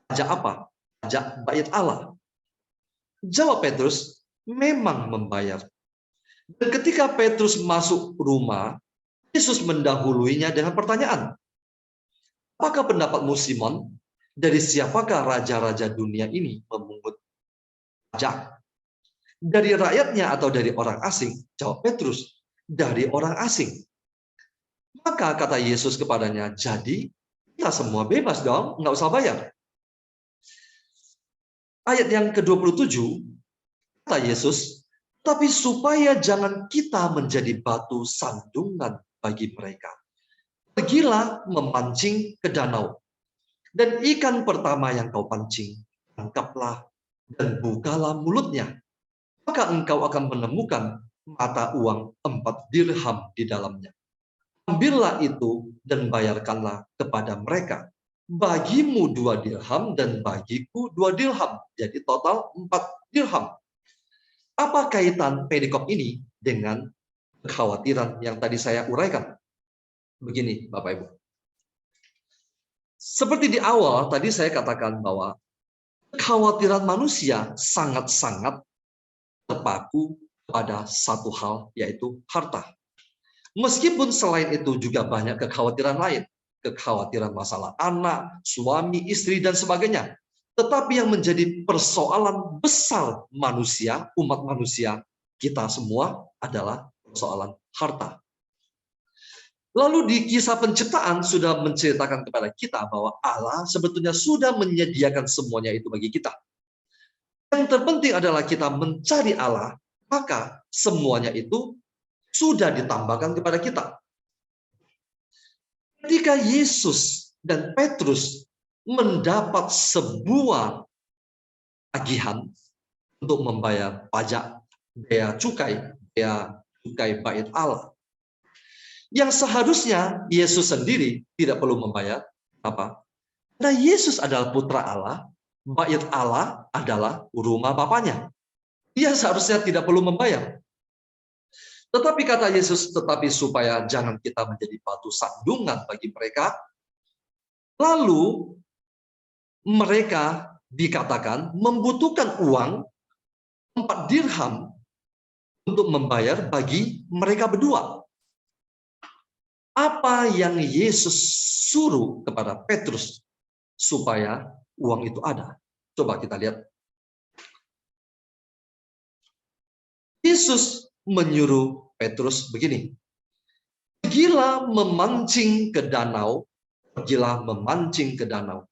Pajak apa? Pajak bait Allah. Jawab Petrus, memang membayar. Dan ketika Petrus masuk rumah, Yesus mendahuluinya dengan pertanyaan, apakah pendapatmu Simon? Dari siapakah raja-raja dunia ini memungut pajak? Dari rakyatnya atau dari orang asing? Jawab Petrus, dari orang asing. Maka kata Yesus kepadanya, jadi kita semua bebas dong, nggak usah bayar. Ayat yang ke-27, kata Yesus, tapi supaya jangan kita menjadi batu sandungan bagi mereka. Pergilah memancing ke danau. Dan ikan pertama yang kau pancing, tangkaplah dan bukalah mulutnya. Maka engkau akan menemukan mata uang 4 dirham di dalamnya. Ambillah itu dan bayarkanlah kepada mereka. Bagimu 2 dirham dan bagiku 2 dirham. Jadi total 4 dirham. Apa kaitan perikop ini dengan kekhawatiran yang tadi saya uraikan? Begini, Bapak Ibu. Seperti di awal tadi saya katakan bahwa kekhawatiran manusia sangat-sangat terpaku pada satu hal, yaitu harta. Meskipun selain itu juga banyak kekhawatiran lain. Kekhawatiran masalah anak, suami, istri, dan sebagainya. Tetapi yang menjadi persoalan besar manusia, umat manusia, kita semua adalah persoalan harta. Lalu di kisah penciptaan sudah menceritakan kepada kita bahwa Allah sebetulnya sudah menyediakan semuanya itu bagi kita. Yang terpenting adalah kita mencari Allah, maka semuanya itu sudah ditambahkan kepada kita. Ketika Yesus dan Petrus mendapat sebuah tagihan untuk membayar pajak, bea cukai bait Allah, yang seharusnya Yesus sendiri tidak perlu membayar. Apa? Karena Yesus adalah putra Allah, bait Allah adalah rumah Bapaknya. Dia seharusnya tidak perlu membayar. Tetapi kata Yesus, tetapi supaya jangan kita menjadi batu sandungan bagi mereka, lalu mereka dikatakan membutuhkan uang 4 dirham untuk membayar bagi mereka berdua. Apa yang Yesus suruh kepada Petrus supaya uang itu ada? Coba kita lihat. Yesus menyuruh Petrus begini. Pergilah memancing ke danau. Pergilah memancing ke danau.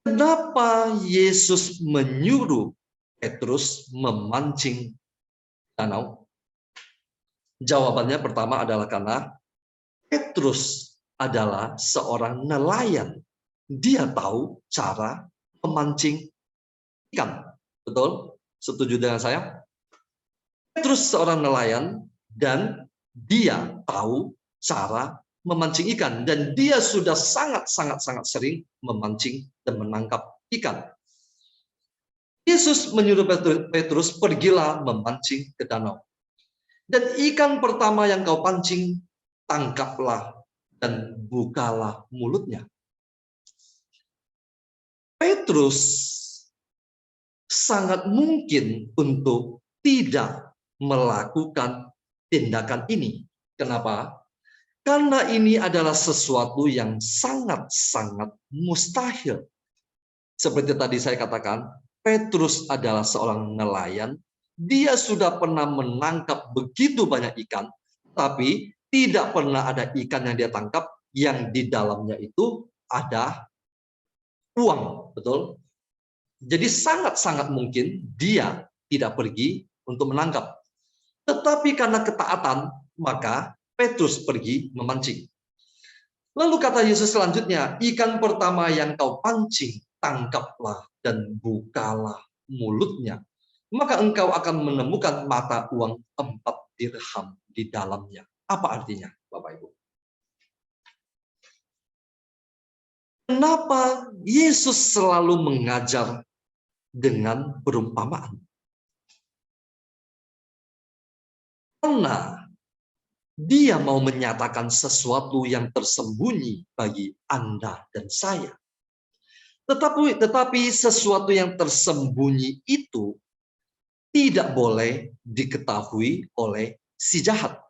Kenapa Yesus menyuruh Petrus memancing danau? Jawabannya pertama adalah karena Petrus adalah seorang nelayan. Dia tahu cara memancing ikan. Betul? Setuju dengan saya? Petrus seorang nelayan dan dia tahu cara memancing ikan. Dan dia sudah sangat sering memancing dan menangkap ikan. Yesus menyuruh Petrus, pergilah memancing ke danau. Dan ikan pertama yang kau pancing, tangkaplah dan bukalah mulutnya. Petrus sangat mungkin untuk tidak melakukan tindakan ini. Kenapa? Karena ini adalah sesuatu yang sangat mustahil. Seperti tadi saya katakan, Petrus adalah seorang nelayan. Dia sudah pernah menangkap begitu banyak ikan, tapi tidak pernah ada ikan yang dia tangkap yang di dalamnya itu ada uang, betul? Jadi sangat mungkin dia tidak pergi untuk menangkap. Tetapi karena ketaatan, maka Petrus pergi memancing. Lalu kata Yesus selanjutnya, ikan pertama yang kau pancing, tangkaplah dan bukalah mulutnya. Maka engkau akan menemukan mata uang 4 dirham di dalamnya. Apa artinya, Bapak Ibu? Kenapa Yesus selalu mengajar dengan perumpamaan? Karena dia mau menyatakan sesuatu yang tersembunyi bagi Anda dan saya. Tetapi sesuatu yang tersembunyi itu tidak boleh diketahui oleh si jahat.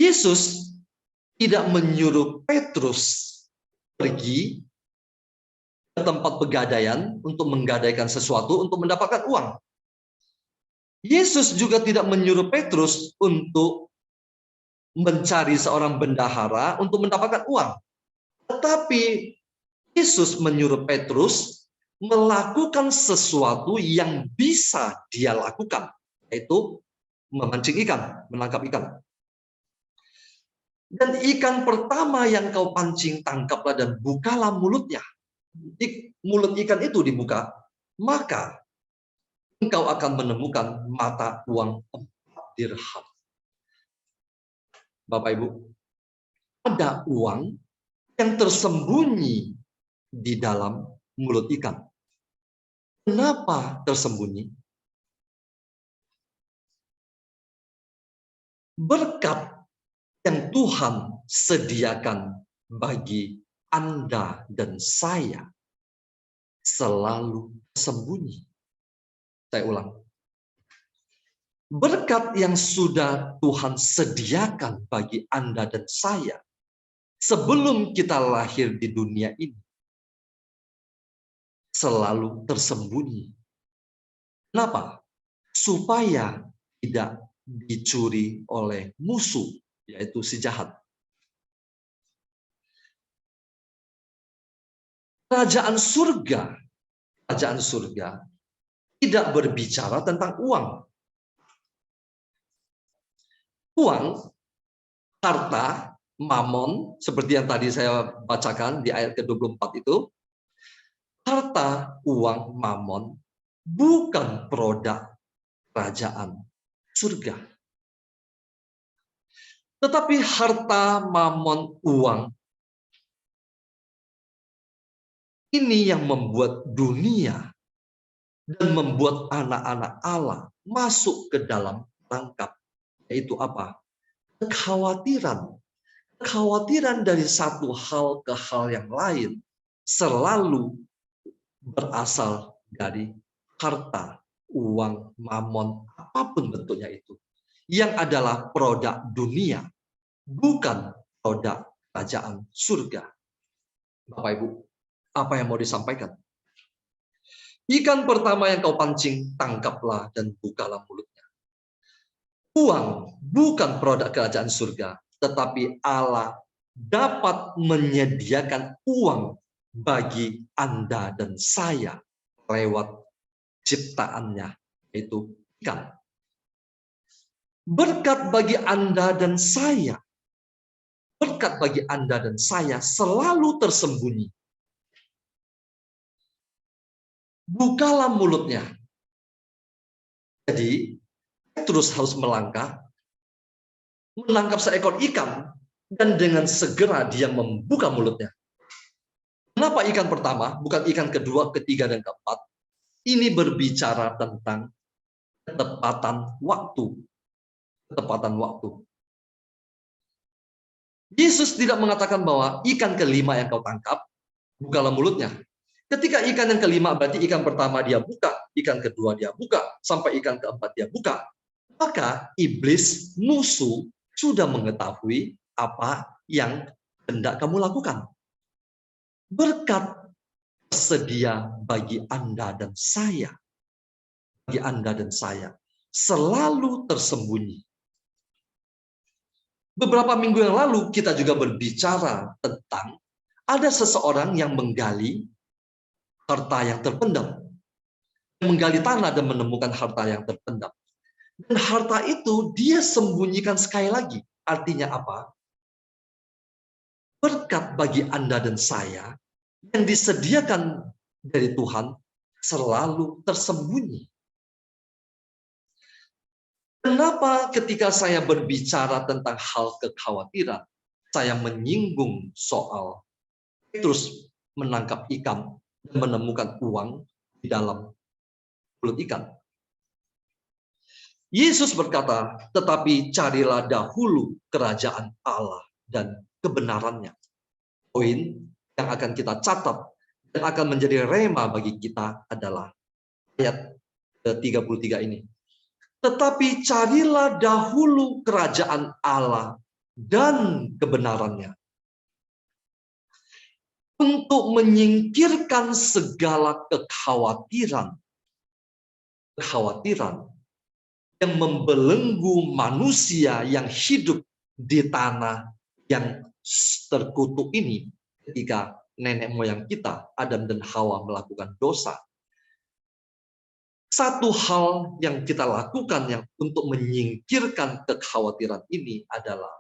Yesus tidak menyuruh Petrus pergi ke tempat pegadaian untuk menggadaikan sesuatu untuk mendapatkan uang. Yesus juga tidak menyuruh Petrus untuk mencari seorang bendahara untuk mendapatkan uang. Tetapi Yesus menyuruh Petrus melakukan sesuatu yang bisa dia lakukan, yaitu memancing ikan, menangkap ikan. Dan ikan pertama yang kau pancing, tangkaplah dan bukalah mulutnya. Mulut ikan itu dibuka, maka engkau akan menemukan mata uang 4 dirham. Bapak Ibu, ada uang yang tersembunyi di dalam mulut ikan. Kenapa tersembunyi? Berkat yang Tuhan sediakan bagi Anda dan saya selalu sembunyi. Saya ulang. Berkat yang sudah Tuhan sediakan bagi Anda dan saya sebelum kita lahir di dunia ini selalu tersembunyi. Kenapa? Supaya tidak dicuri oleh musuh, yaitu si jahat. Kerajaan surga tidak berbicara tentang uang. Uang, harta, mamon, seperti yang tadi saya bacakan di ayat ke-24 itu, harta, uang, mamon bukan produk kerajaan surga. Tetapi harta, mamon, uang ini yang membuat dunia dan membuat anak-anak Allah masuk ke dalam perangkap. Yaitu apa? Kekhawatiran. Kekhawatiran dari satu hal ke hal yang lain selalu berasal dari harta, uang, mamon, apapun bentuknya itu. Yang adalah produk dunia, bukan produk kerajaan surga. Bapak Ibu, apa yang mau disampaikan? Ikan pertama yang kau pancing, tangkaplah dan bukalah mulutnya. Uang bukan produk kerajaan surga, tetapi Allah dapat menyediakan uang bagi Anda dan saya lewat ciptaannya, yaitu ikan. Berkat bagi Anda dan saya, berkat bagi Anda dan saya selalu tersembunyi. Bukalah mulutnya. Jadi, Petrus harus melangkah, menangkap seekor ikan, dan dengan segera dia membuka mulutnya. Kenapa ikan pertama, bukan ikan kedua, ketiga, dan keempat? Ini berbicara tentang ketepatan waktu. Ketepatan waktu. Yesus tidak mengatakan bahwa ikan kelima yang kau tangkap, bukalah mulutnya. Ketika ikan yang kelima, berarti ikan pertama dia buka, ikan kedua dia buka, sampai ikan keempat dia buka. Maka iblis, musuh, sudah mengetahui apa yang hendak kamu lakukan. Berkat tersedia bagi Anda dan saya. Bagi Anda dan saya. Selalu tersembunyi. Beberapa minggu yang lalu kita juga berbicara tentang ada seseorang yang menggali harta yang terpendam. Menggali tanah dan menemukan harta yang terpendam. Dan harta itu dia sembunyikan sekali lagi. Artinya apa? Berkat bagi Anda dan saya yang disediakan dari Tuhan selalu tersembunyi. Kenapa ketika saya berbicara tentang hal kekhawatiran, saya menyinggung soal Petrus menangkap ikan dan menemukan uang di dalam mulut ikan. Yesus berkata, tetapi carilah dahulu kerajaan Allah dan kebenarannya. Poin yang akan kita catat dan akan menjadi rema bagi kita adalah ayat ke-33 ini. Tetapi carilah dahulu kerajaan Allah dan kebenarannya. Untuk menyingkirkan segala kekhawatiran yang membelenggu manusia yang hidup di tanah yang terkutuk ini ketika nenek moyang kita, Adam dan Hawa, melakukan dosa. Satu hal yang kita lakukan yang untuk menyingkirkan kekhawatiran ini adalah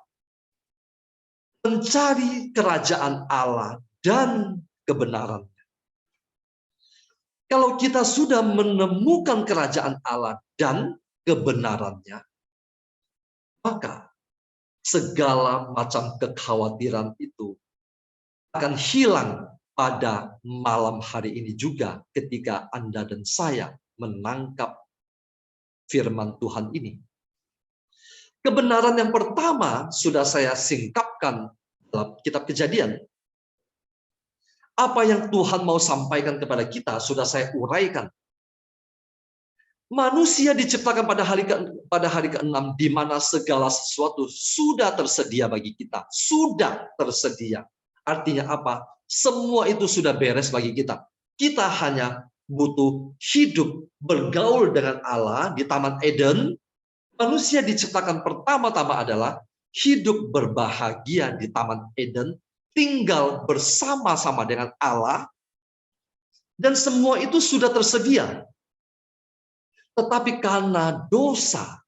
mencari kerajaan Allah dan kebenarannya. Kalau kita sudah menemukan kerajaan Allah dan kebenarannya, maka segala macam kekhawatiran itu akan hilang pada malam hari ini juga ketika Anda dan saya menangkap firman Tuhan ini. Kebenaran yang pertama sudah saya singkapkan dalam kitab Kejadian. Apa yang Tuhan mau sampaikan kepada kita sudah saya uraikan. Manusia diciptakan pada hari ke-6 di mana segala sesuatu sudah tersedia bagi kita. Sudah tersedia. Artinya apa? Semua itu sudah beres bagi kita. Kita hanya butuh hidup bergaul dengan Allah di Taman Eden. Manusia diciptakan pertama-tama adalah hidup berbahagia di Taman Eden, tinggal bersama-sama dengan Allah, dan semua itu sudah tersedia. Tetapi karena dosa,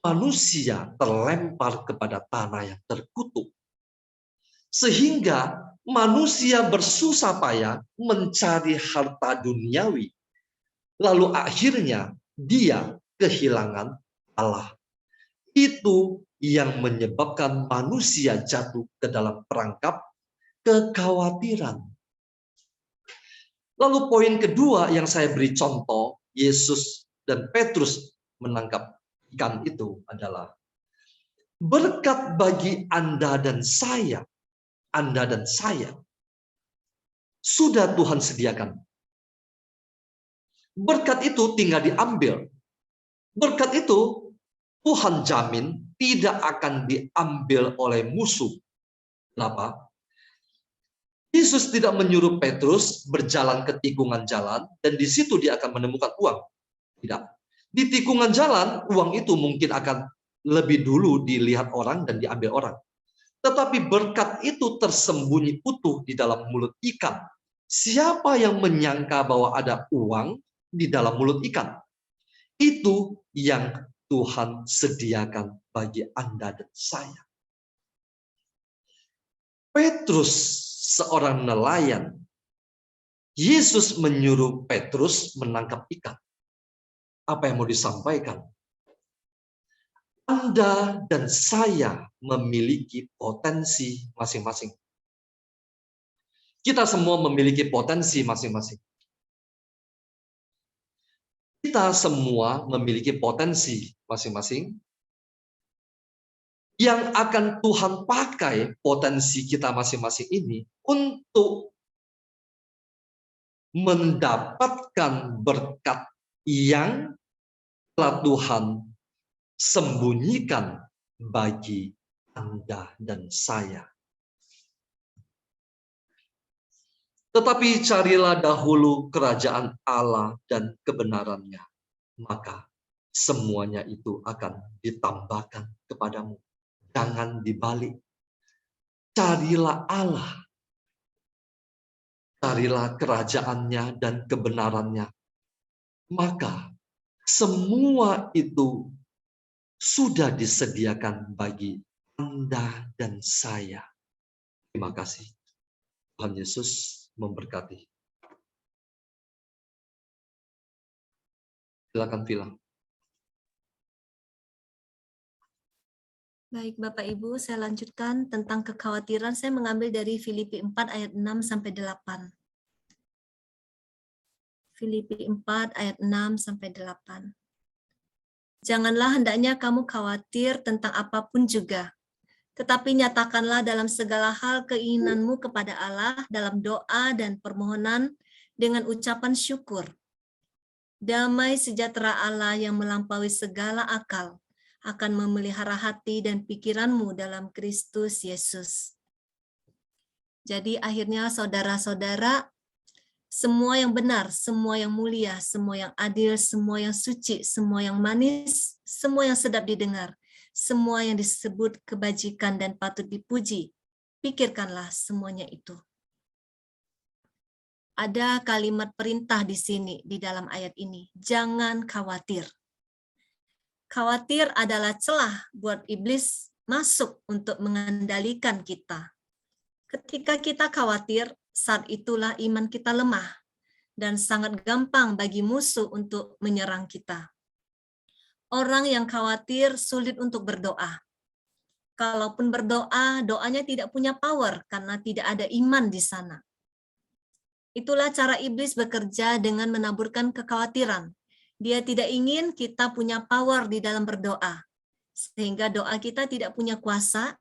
manusia terlempar kepada tanah yang terkutuk. Sehingga manusia bersusah payah mencari harta duniawi. Lalu akhirnya dia kehilangan Allah. Itu yang menyebabkan manusia jatuh ke dalam perangkap kekhawatiran. Lalu poin kedua yang saya beri contoh, Yesus dan Petrus menangkap ikan itu adalah berkat bagi Anda dan saya sudah Tuhan sediakan. Berkat itu tinggal diambil. Berkat itu Tuhan jamin tidak akan diambil oleh musuh. Kenapa? Yesus tidak menyuruh Petrus berjalan ke tikungan jalan dan di situ dia akan menemukan uang. Tidak. Di tikungan jalan, uang itu mungkin akan lebih dulu dilihat orang dan diambil orang. Tetapi berkat itu tersembunyi utuh di dalam mulut ikan. Siapa yang menyangka bahwa ada uang di dalam mulut ikan? Itu yang Tuhan sediakan bagi Anda dan saya. Petrus seorang nelayan. Yesus menyuruh Petrus menangkap ikan. Apa yang mau disampaikan? Anda dan saya memiliki potensi masing-masing. Kita semua memiliki potensi masing-masing. Kita semua memiliki potensi masing-masing yang akan Tuhan pakai potensi kita masing-masing ini untuk mendapatkan berkat yang telah Tuhan sembunyikan bagi Anda dan saya. Tetapi carilah dahulu kerajaan Allah dan kebenarannya, maka semuanya itu akan ditambahkan kepadamu. Jangan dibalik. Carilah Allah. Carilah kerajaannya dan kebenarannya. Maka semua itu sudah disediakan bagi Anda dan saya. Terima kasih. Tuhan Yesus memberkati. Silakan Vila. Baik Bapak Ibu, saya lanjutkan tentang kekhawatiran. Saya mengambil dari Filipi 4 ayat 6 sampai 8. Filipi 4 ayat 6 sampai 8. Janganlah hendaknya kamu khawatir tentang apapun juga, tetapi nyatakanlah dalam segala hal keinginanmu kepada Allah dalam doa dan permohonan dengan ucapan syukur. Damai sejahtera Allah yang melampaui segala akal akan memelihara hati dan pikiranmu dalam Kristus Yesus. Jadi akhirnya saudara-saudara, semua yang benar, semua yang mulia, semua yang adil, semua yang suci, semua yang manis, semua yang sedap didengar, semua yang disebut kebajikan dan patut dipuji, pikirkanlah semuanya itu. Ada kalimat perintah di sini, di dalam ayat ini. Jangan khawatir. Khawatir adalah celah buat iblis masuk untuk mengendalikan kita. Ketika kita khawatir, saat itulah iman kita lemah dan sangat gampang bagi musuh untuk menyerang kita. Orang yang khawatir sulit untuk berdoa. Kalaupun berdoa, doanya tidak punya power karena tidak ada iman di sana. Itulah cara iblis bekerja dengan menaburkan kekhawatiran. Dia tidak ingin kita punya power di dalam berdoa, sehingga doa kita tidak punya kuasa.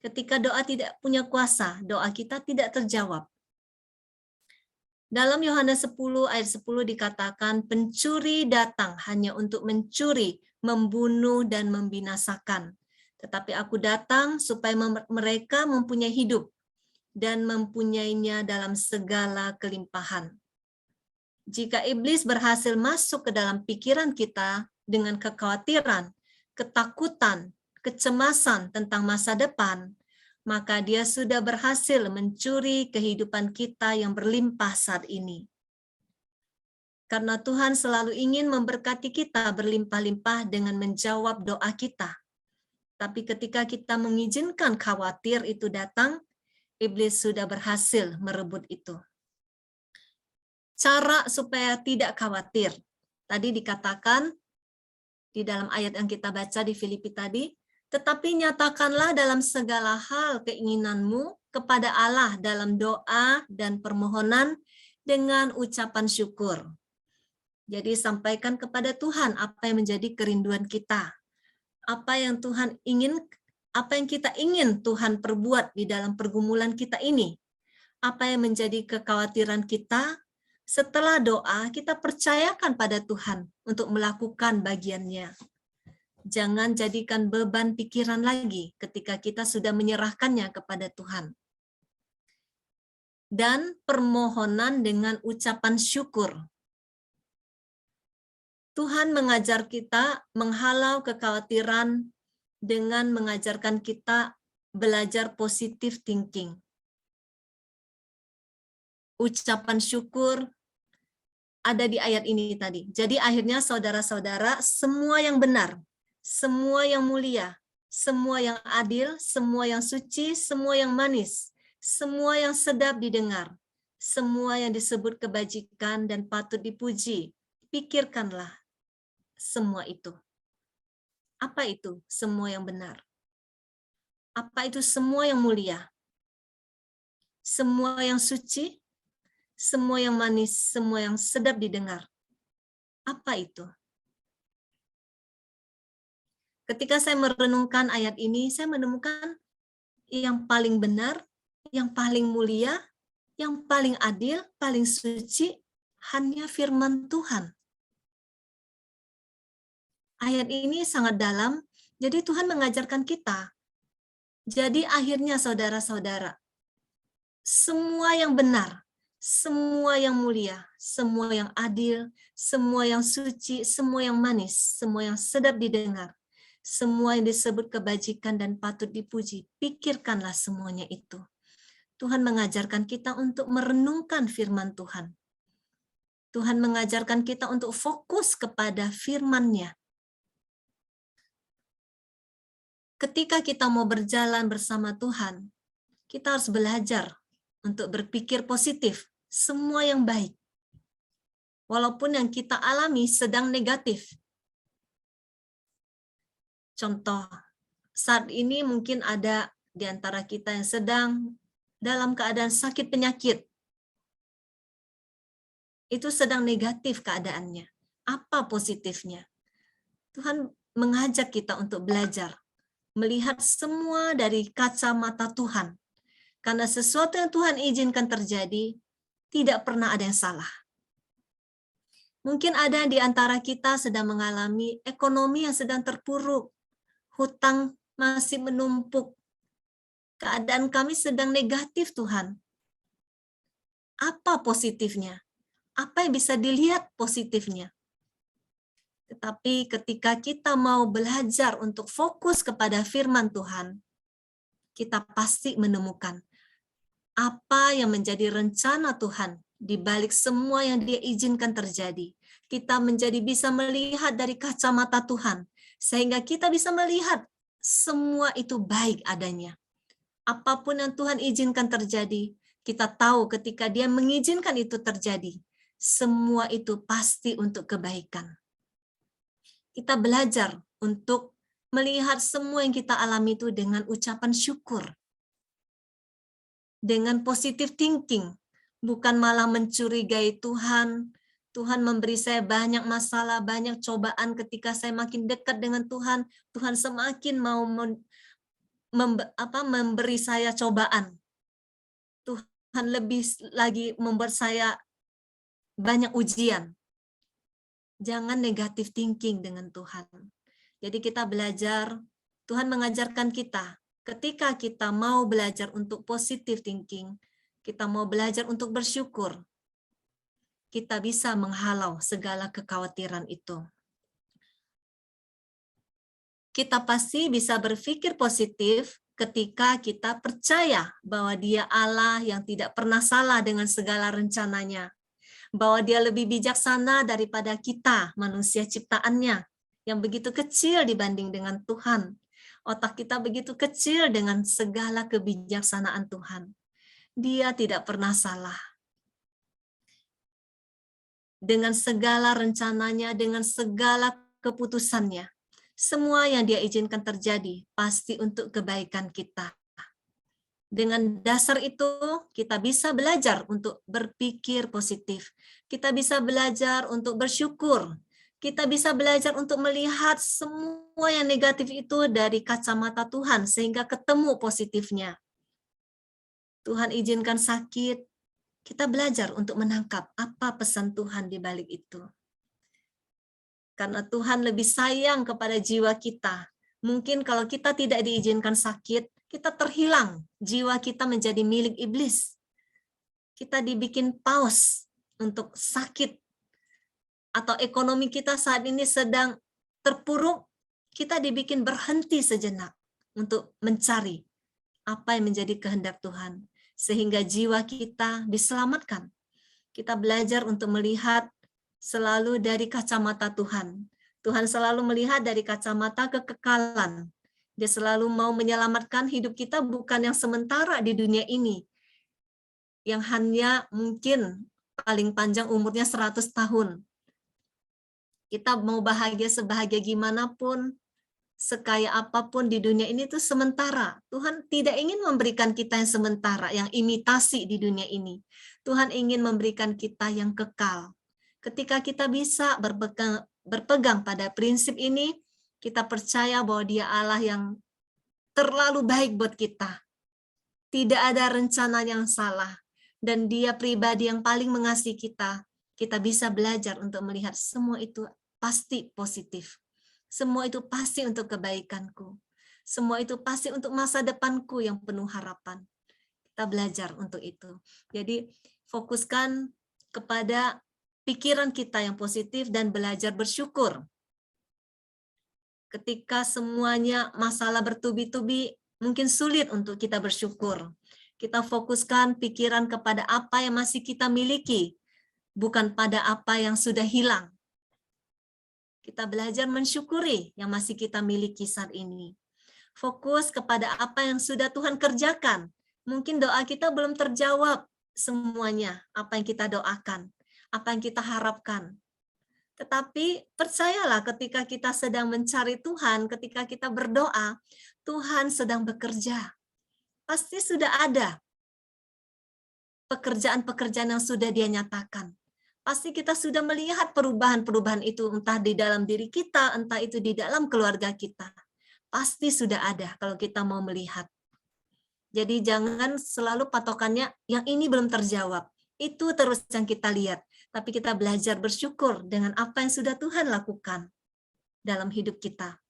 Ketika doa tidak punya kuasa, doa kita tidak terjawab. Dalam Yohanes 10 ayat 10 dikatakan, pencuri datang hanya untuk mencuri, membunuh, dan membinasakan. Tetapi aku datang supaya mereka mempunyai hidup dan mempunyainya dalam segala kelimpahan. Jika iblis berhasil masuk ke dalam pikiran kita dengan kekhawatiran, ketakutan, kecemasan tentang masa depan, maka dia sudah berhasil mencuri kehidupan kita yang berlimpah saat ini. Karena Tuhan selalu ingin memberkati kita berlimpah-limpah dengan menjawab doa kita. Tapi ketika kita mengizinkan khawatir itu datang, iblis sudah berhasil merebut itu. Cara supaya tidak khawatir. Tadi dikatakan di dalam ayat yang kita baca di Filipi tadi, tetapi nyatakanlah dalam segala hal keinginanmu kepada Allah dalam doa dan permohonan dengan ucapan syukur. Jadi sampaikan kepada Tuhan apa yang menjadi kerinduan kita. Apa yang Tuhan ingin, apa yang kita ingin Tuhan perbuat di dalam pergumulan kita ini. Apa yang menjadi kekhawatiran kita. Setelah doa, kita percayakan pada Tuhan untuk melakukan bagiannya. Jangan jadikan beban pikiran lagi ketika kita sudah menyerahkannya kepada Tuhan. Dan permohonan dengan ucapan syukur. Tuhan mengajar kita menghalau kekhawatiran dengan mengajarkan kita belajar positive thinking. Ucapan syukur ada di ayat ini tadi. Jadi akhirnya saudara-saudara, semua yang benar, semua yang mulia, semua yang adil, semua yang suci, semua yang manis, semua yang sedap didengar, semua yang disebut kebajikan dan patut dipuji, pikirkanlah semua itu. Apa itu semua yang benar? Apa itu semua yang mulia? Semua yang suci? Semua yang manis, semua yang sedap didengar. Apa itu? Ketika saya merenungkan ayat ini, saya menemukan yang paling benar, yang paling mulia, yang paling adil, paling suci, hanya firman Tuhan. Ayat ini sangat dalam, jadi Tuhan mengajarkan kita. Jadi akhirnya saudara-saudara, semua yang benar, semua yang mulia, semua yang adil, semua yang suci, semua yang manis, semua yang sedap didengar, semua yang disebut kebajikan dan patut dipuji, pikirkanlah semuanya itu. Tuhan mengajarkan kita untuk merenungkan firman Tuhan. Tuhan mengajarkan kita untuk fokus kepada firman-Nya. Ketika kita mau berjalan bersama Tuhan, kita harus belajar untuk berpikir positif, semua yang baik. Walaupun yang kita alami sedang negatif. Contoh, saat ini mungkin ada di antara kita yang sedang dalam keadaan sakit penyakit. Itu sedang negatif keadaannya. Apa positifnya? Tuhan mengajak kita untuk belajar, melihat semua dari kacamata Tuhan. Karena sesuatu yang Tuhan izinkan terjadi, tidak pernah ada yang salah. Mungkin ada di antara kita sedang mengalami ekonomi yang sedang terpuruk, hutang masih menumpuk. Keadaan kami sedang negatif, Tuhan. Apa positifnya? Apa yang bisa dilihat positifnya? Tetapi ketika kita mau belajar untuk fokus kepada firman Tuhan, kita pasti menemukan apa yang menjadi rencana Tuhan di balik semua yang Dia izinkan terjadi. Kita menjadi bisa melihat dari kacamata Tuhan, sehingga kita bisa melihat semua itu baik adanya. Apapun yang Tuhan izinkan terjadi, kita tahu ketika Dia mengizinkan itu terjadi, semua itu pasti untuk kebaikan. Kita belajar untuk melihat semua yang kita alami itu dengan ucapan syukur. Dengan positive thinking, bukan malah mencurigai Tuhan. Tuhan memberi saya banyak masalah, banyak cobaan. Ketika saya makin dekat dengan Tuhan, Tuhan semakin mau memberi saya cobaan. Tuhan lebih lagi membuat saya banyak ujian. Jangan negative thinking dengan Tuhan. Jadi kita belajar, Tuhan mengajarkan kita, ketika kita mau belajar untuk positive thinking, kita mau belajar untuk bersyukur, kita bisa menghalau segala kekhawatiran itu. Kita pasti bisa berpikir positif ketika kita percaya bahwa Dia Allah yang tidak pernah salah dengan segala rencananya, bahwa Dia lebih bijaksana daripada kita, manusia ciptaannya, yang begitu kecil dibanding dengan Tuhan. Otak kita begitu kecil dengan segala kebijaksanaan Tuhan. Dia tidak pernah salah. Dengan segala rencananya, dengan segala keputusannya, semua yang Dia izinkan terjadi pasti untuk kebaikan kita. Dengan dasar itu, kita bisa belajar untuk berpikir positif. Kita bisa belajar untuk bersyukur. Kita bisa belajar untuk melihat semua yang negatif itu dari kacamata Tuhan, sehingga ketemu positifnya. Tuhan izinkan sakit, kita belajar untuk menangkap apa pesan Tuhan di balik itu. Karena Tuhan lebih sayang kepada jiwa kita. Mungkin kalau kita tidak diizinkan sakit, kita terhilang, jiwa kita menjadi milik iblis. Kita dibikin paus untuk sakit. Atau ekonomi kita saat ini sedang terpuruk, kita dibikin berhenti sejenak untuk mencari apa yang menjadi kehendak Tuhan. Sehingga jiwa kita diselamatkan. Kita belajar untuk melihat selalu dari kacamata Tuhan. Tuhan selalu melihat dari kacamata kekekalan. Dia selalu mau menyelamatkan hidup kita bukan yang sementara di dunia ini. Yang hanya mungkin paling panjang umurnya 100 tahun. Kita mau bahagia sebahagia gimana pun, sekaya apapun di dunia ini itu sementara. Tuhan tidak ingin memberikan kita yang sementara, yang imitasi di dunia ini. Tuhan ingin memberikan kita yang kekal. Ketika kita bisa berpegang pada prinsip ini, kita percaya bahwa Dia Allah yang terlalu baik buat kita. Tidak ada rencana yang salah. Dan Dia pribadi yang paling mengasihi kita. Kita bisa belajar untuk melihat semua itu pasti positif. Semua itu pasti untuk kebaikanku. Semua itu pasti untuk masa depanku yang penuh harapan. Kita belajar untuk itu. Jadi fokuskan kepada pikiran kita yang positif dan belajar bersyukur. Ketika semuanya masalah bertubi-tubi, mungkin sulit untuk kita bersyukur. Kita fokuskan pikiran kepada apa yang masih kita miliki, bukan pada apa yang sudah hilang. Kita belajar mensyukuri yang masih kita miliki saat ini. Fokus kepada apa yang sudah Tuhan kerjakan. Mungkin doa kita belum terjawab semuanya, apa yang kita doakan, apa yang kita harapkan. Tetapi percayalah ketika kita sedang mencari Tuhan, ketika kita berdoa, Tuhan sedang bekerja. Pasti sudah ada pekerjaan-pekerjaan yang sudah Dia nyatakan. Pasti kita sudah melihat perubahan-perubahan itu, entah di dalam diri kita, entah itu di dalam keluarga kita. Pasti sudah ada kalau kita mau melihat. Jadi jangan selalu patokannya yang ini belum terjawab. Itu terus yang kita lihat. Tapi kita belajar bersyukur dengan apa yang sudah Tuhan lakukan dalam hidup kita.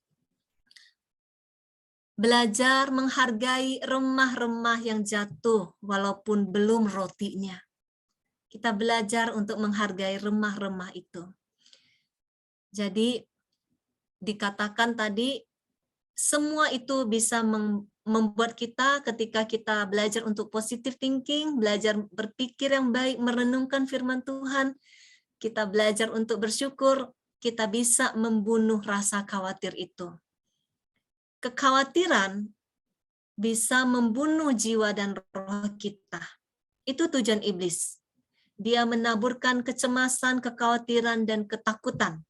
Belajar menghargai remah-remah yang jatuh walaupun belum rotinya. Kita belajar untuk menghargai remah-remah itu. Jadi dikatakan tadi, semua itu bisa membuat kita ketika kita belajar untuk positive thinking, belajar berpikir yang baik, merenungkan firman Tuhan, kita belajar untuk bersyukur, kita bisa membunuh rasa khawatir itu. Kekhawatiran bisa membunuh jiwa dan roh kita. Itu tujuan iblis. Dia menaburkan kecemasan, kekhawatiran, dan ketakutan.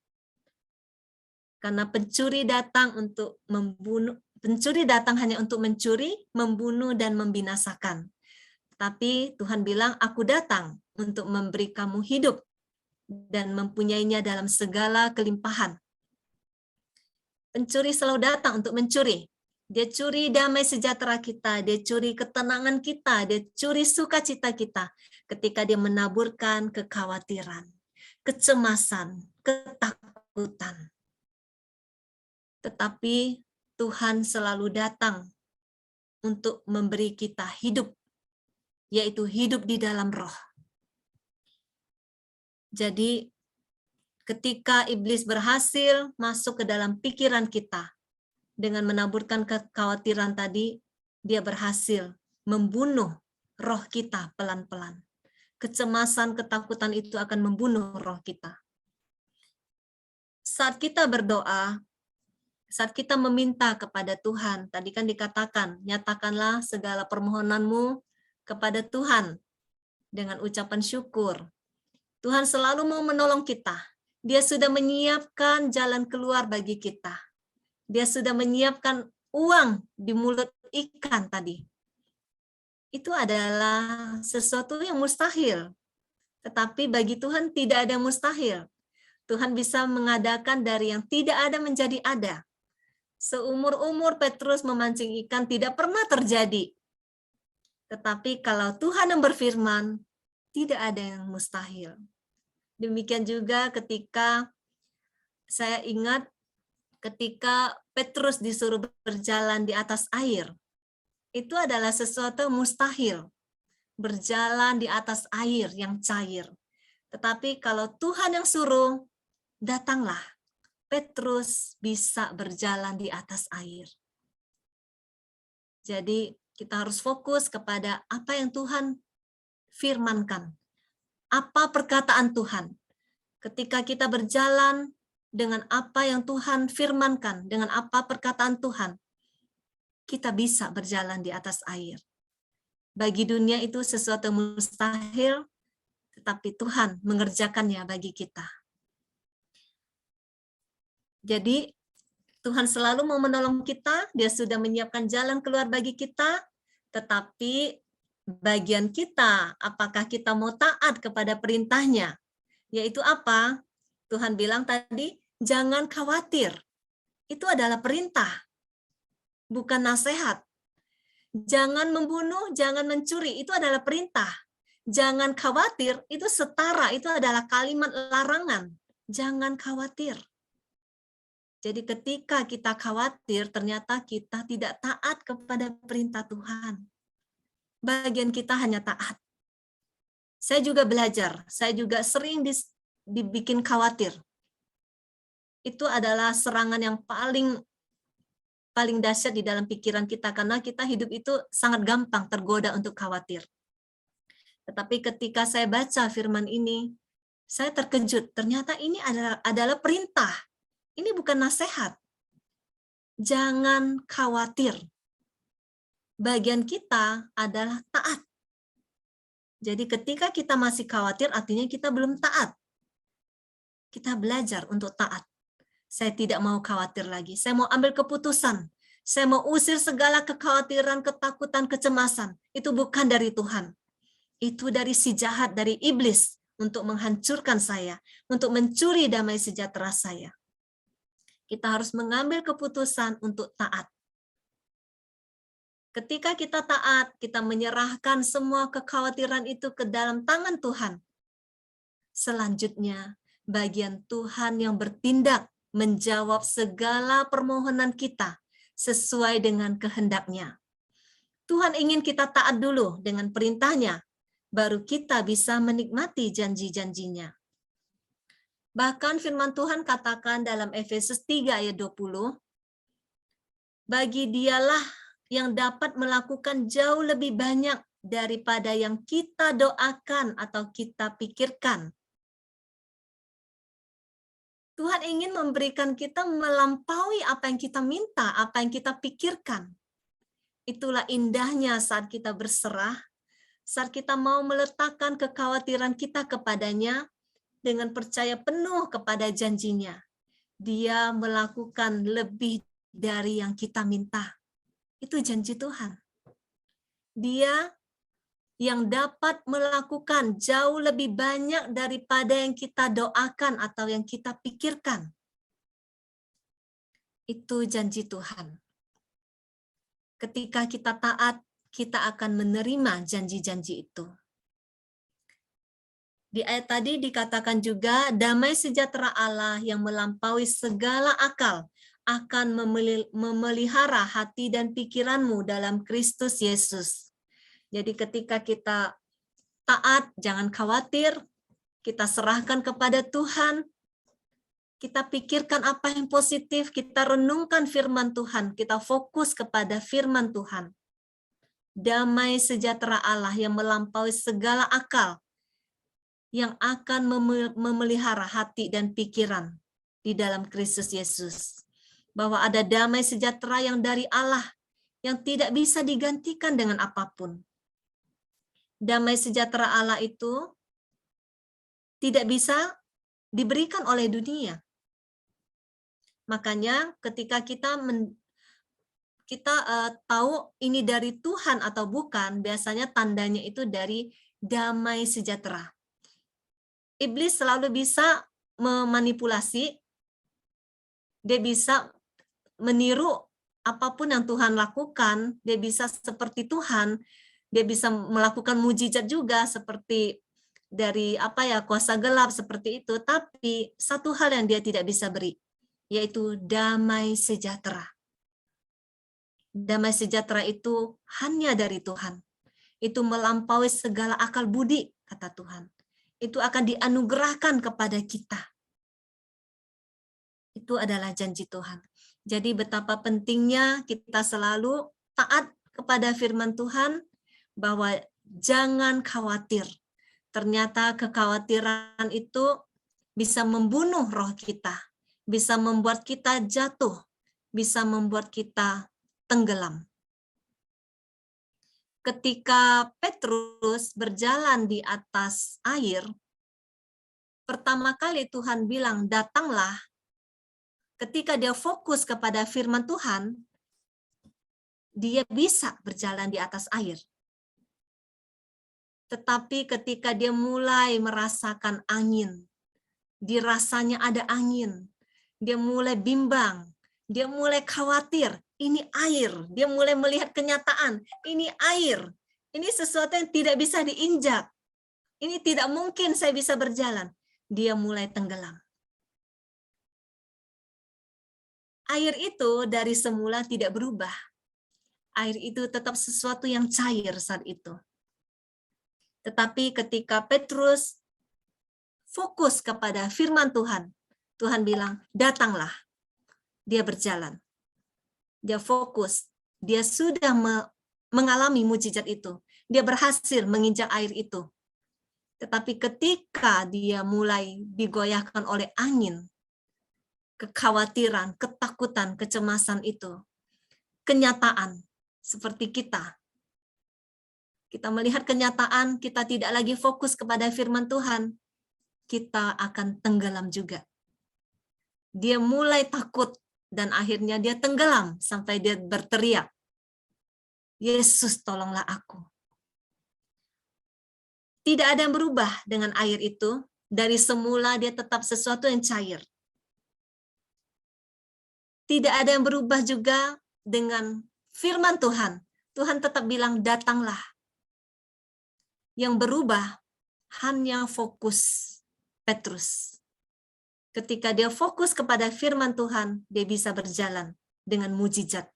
Karena pencuri datang untuk membunuh, pencuri datang hanya untuk mencuri, membunuh, dan membinasakan. Tapi Tuhan bilang, aku datang untuk memberi kamu hidup dan mempunyainya dalam segala kelimpahan. Pencuri selalu datang untuk mencuri. Dia curi damai sejahtera kita, dia curi ketenangan kita, dia curi sukacita kita ketika dia menaburkan kekhawatiran, kecemasan, ketakutan. Tetapi Tuhan selalu datang untuk memberi kita hidup, yaitu hidup di dalam roh. Jadi ketika iblis berhasil masuk ke dalam pikiran kita dengan menaburkan kekhawatiran tadi, dia berhasil membunuh roh kita pelan-pelan. Kecemasan, ketakutan itu akan membunuh roh kita. Saat kita berdoa, saat kita meminta kepada Tuhan, tadi kan dikatakan, nyatakanlah segala permohonanmu kepada Tuhan dengan ucapan syukur. Tuhan selalu mau menolong kita. Dia sudah menyiapkan jalan keluar bagi kita. Dia sudah menyiapkan uang di mulut ikan tadi. Itu adalah sesuatu yang mustahil. Tetapi bagi Tuhan tidak ada mustahil. Tuhan bisa mengadakan dari yang tidak ada menjadi ada. Seumur-umur Petrus memancing ikan tidak pernah terjadi. Tetapi kalau Tuhan yang berfirman, tidak ada yang mustahil. Demikian juga ketika saya ingat ketika Petrus disuruh berjalan di atas air. Itu adalah sesuatu mustahil. Berjalan di atas air yang cair. Tetapi kalau Tuhan yang suruh, datanglah. Petrus bisa berjalan di atas air. Jadi kita harus fokus kepada apa yang Tuhan firmankan. Apa perkataan Tuhan? Ketika kita berjalan dengan apa yang Tuhan firmankan, dengan apa perkataan Tuhan, kita bisa berjalan di atas air. Bagi dunia itu sesuatu mustahil, tetapi Tuhan mengerjakannya bagi kita. Jadi Tuhan selalu mau menolong kita, Dia sudah menyiapkan jalan keluar bagi kita, tetapi bagian kita, apakah kita mau taat kepada perintahnya? Yaitu apa? Tuhan bilang tadi, jangan khawatir. Itu adalah perintah, bukan nasihat. Jangan membunuh, jangan mencuri, itu adalah perintah. Jangan khawatir, itu setara, itu adalah kalimat larangan. Jangan khawatir. Jadi ketika kita khawatir, ternyata kita tidak taat kepada perintah Tuhan. Bagian kita hanya taat. Saya juga belajar, saya juga sering dibikin khawatir. Itu adalah serangan yang paling dahsyat di dalam pikiran kita, karena kita hidup itu sangat gampang tergoda untuk khawatir. Tetapi ketika saya baca firman ini, saya terkejut, ternyata ini adalah perintah. Ini bukan nasihat. Jangan khawatir. Bagian kita adalah taat. Jadi ketika kita masih khawatir, artinya kita belum taat. Kita belajar untuk taat. Saya tidak mau khawatir lagi. Saya mau ambil keputusan. Saya mau usir segala kekhawatiran, ketakutan, kecemasan. Itu bukan dari Tuhan. Itu dari si jahat, dari iblis, untuk menghancurkan saya, untuk mencuri damai sejahtera saya. Kita harus mengambil keputusan untuk taat. Ketika kita taat, kita menyerahkan semua kekhawatiran itu ke dalam tangan Tuhan. Selanjutnya, bagian Tuhan yang bertindak menjawab segala permohonan kita, sesuai dengan kehendak-Nya. Tuhan ingin kita taat dulu dengan perintah-Nya, baru kita bisa menikmati janji-janji-Nya. Bahkan firman Tuhan katakan dalam Efesus 3 ayat 20, bagi Dialah yang dapat melakukan jauh lebih banyak daripada yang kita doakan atau kita pikirkan. Tuhan ingin memberikan kita melampaui apa yang kita minta, apa yang kita pikirkan. Itulah indahnya saat kita berserah, saat kita mau meletakkan kekhawatiran kita kepadanya dengan percaya penuh kepada janjinya. Dia melakukan lebih dari yang kita minta. Itu janji Tuhan. Dia yang dapat melakukan jauh lebih banyak daripada yang kita doakan atau yang kita pikirkan. Itu janji Tuhan. Ketika kita taat, kita akan menerima janji-janji itu. Di ayat tadi dikatakan juga, damai sejahtera Allah yang melampaui segala akal akan memelihara hati dan pikiranmu dalam Kristus Yesus. Jadi ketika kita taat, jangan khawatir, kita serahkan kepada Tuhan, kita pikirkan apa yang positif, kita renungkan firman Tuhan, kita fokus kepada firman Tuhan. Damai sejahtera Allah yang melampaui segala akal, yang akan memelihara hati dan pikiran di dalam Kristus Yesus. Bahwa ada damai sejahtera yang dari Allah, yang tidak bisa digantikan dengan apapun. Damai sejahtera Allah itu tidak bisa diberikan oleh dunia. Makanya ketika kita tahu ini dari Tuhan atau bukan, biasanya tandanya itu dari damai sejahtera. Iblis selalu bisa memanipulasi, dia bisa meniru apapun yang Tuhan lakukan, dia bisa seperti Tuhan, dia bisa melakukan mujizat juga seperti dari kuasa gelap seperti itu, tapi satu hal yang dia tidak bisa beri, yaitu damai sejahtera. Damai sejahtera itu hanya dari Tuhan. Itu melampaui segala akal budi, kata Tuhan. Itu akan dianugerahkan kepada kita. Itu adalah janji Tuhan. Jadi betapa pentingnya kita selalu taat kepada firman Tuhan, bahwa jangan khawatir. Ternyata kekhawatiran itu bisa membunuh roh kita, bisa membuat kita jatuh, bisa membuat kita tenggelam. Ketika Petrus berjalan di atas air, pertama kali Tuhan bilang, datanglah. Ketika dia fokus kepada firman Tuhan, dia bisa berjalan di atas air. Tetapi ketika dia mulai merasakan angin, dirasanya ada angin, dia mulai bimbang, dia mulai khawatir, ini air, dia mulai melihat kenyataan, ini air, ini sesuatu yang tidak bisa diinjak, ini tidak mungkin saya bisa berjalan. Dia mulai tenggelam. Air itu dari semula tidak berubah. Air itu tetap sesuatu yang cair saat itu. Tetapi ketika Petrus fokus kepada firman Tuhan, Tuhan bilang, datanglah. Dia berjalan. Dia fokus. Dia sudah mengalami mujizat itu. Dia berhasil menginjak air itu. Tetapi ketika dia mulai digoyahkan oleh angin, kekhawatiran, ketakutan, kecemasan itu, kenyataan seperti kita melihat kenyataan, kita tidak lagi fokus kepada firman Tuhan, kita akan tenggelam juga. Dia mulai takut, dan akhirnya dia tenggelam sampai dia berteriak, Yesus tolonglah aku. Tidak ada yang berubah dengan air itu, dari semula dia tetap sesuatu yang cair. Tidak ada yang berubah juga dengan firman Tuhan. Tuhan tetap bilang, datanglah. Yang berubah hanya fokus Petrus. Ketika dia fokus kepada firman Tuhan, dia bisa berjalan dengan mujizat.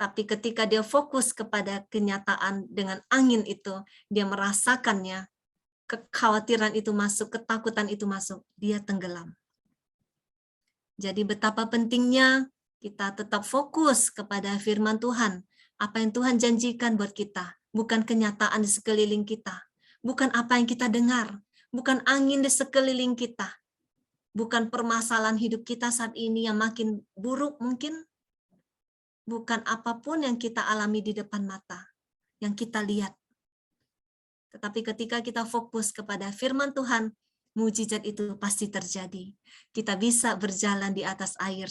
Tapi ketika dia fokus kepada kenyataan dengan angin itu, dia merasakannya, kekhawatiran itu masuk, ketakutan itu masuk, dia tenggelam. Jadi betapa pentingnya kita tetap fokus kepada firman Tuhan, apa yang Tuhan janjikan buat kita, bukan kenyataan di sekeliling kita, bukan apa yang kita dengar, bukan angin di sekeliling kita, bukan permasalahan hidup kita saat ini yang makin buruk mungkin, bukan apapun yang kita alami di depan mata, yang kita lihat. Tetapi ketika kita fokus kepada firman Tuhan, mujizat itu pasti terjadi. Kita bisa berjalan di atas air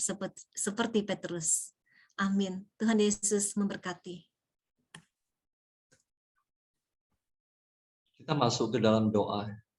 seperti Petrus. Amin. Tuhan Yesus memberkati. Kita masuk ke dalam doa.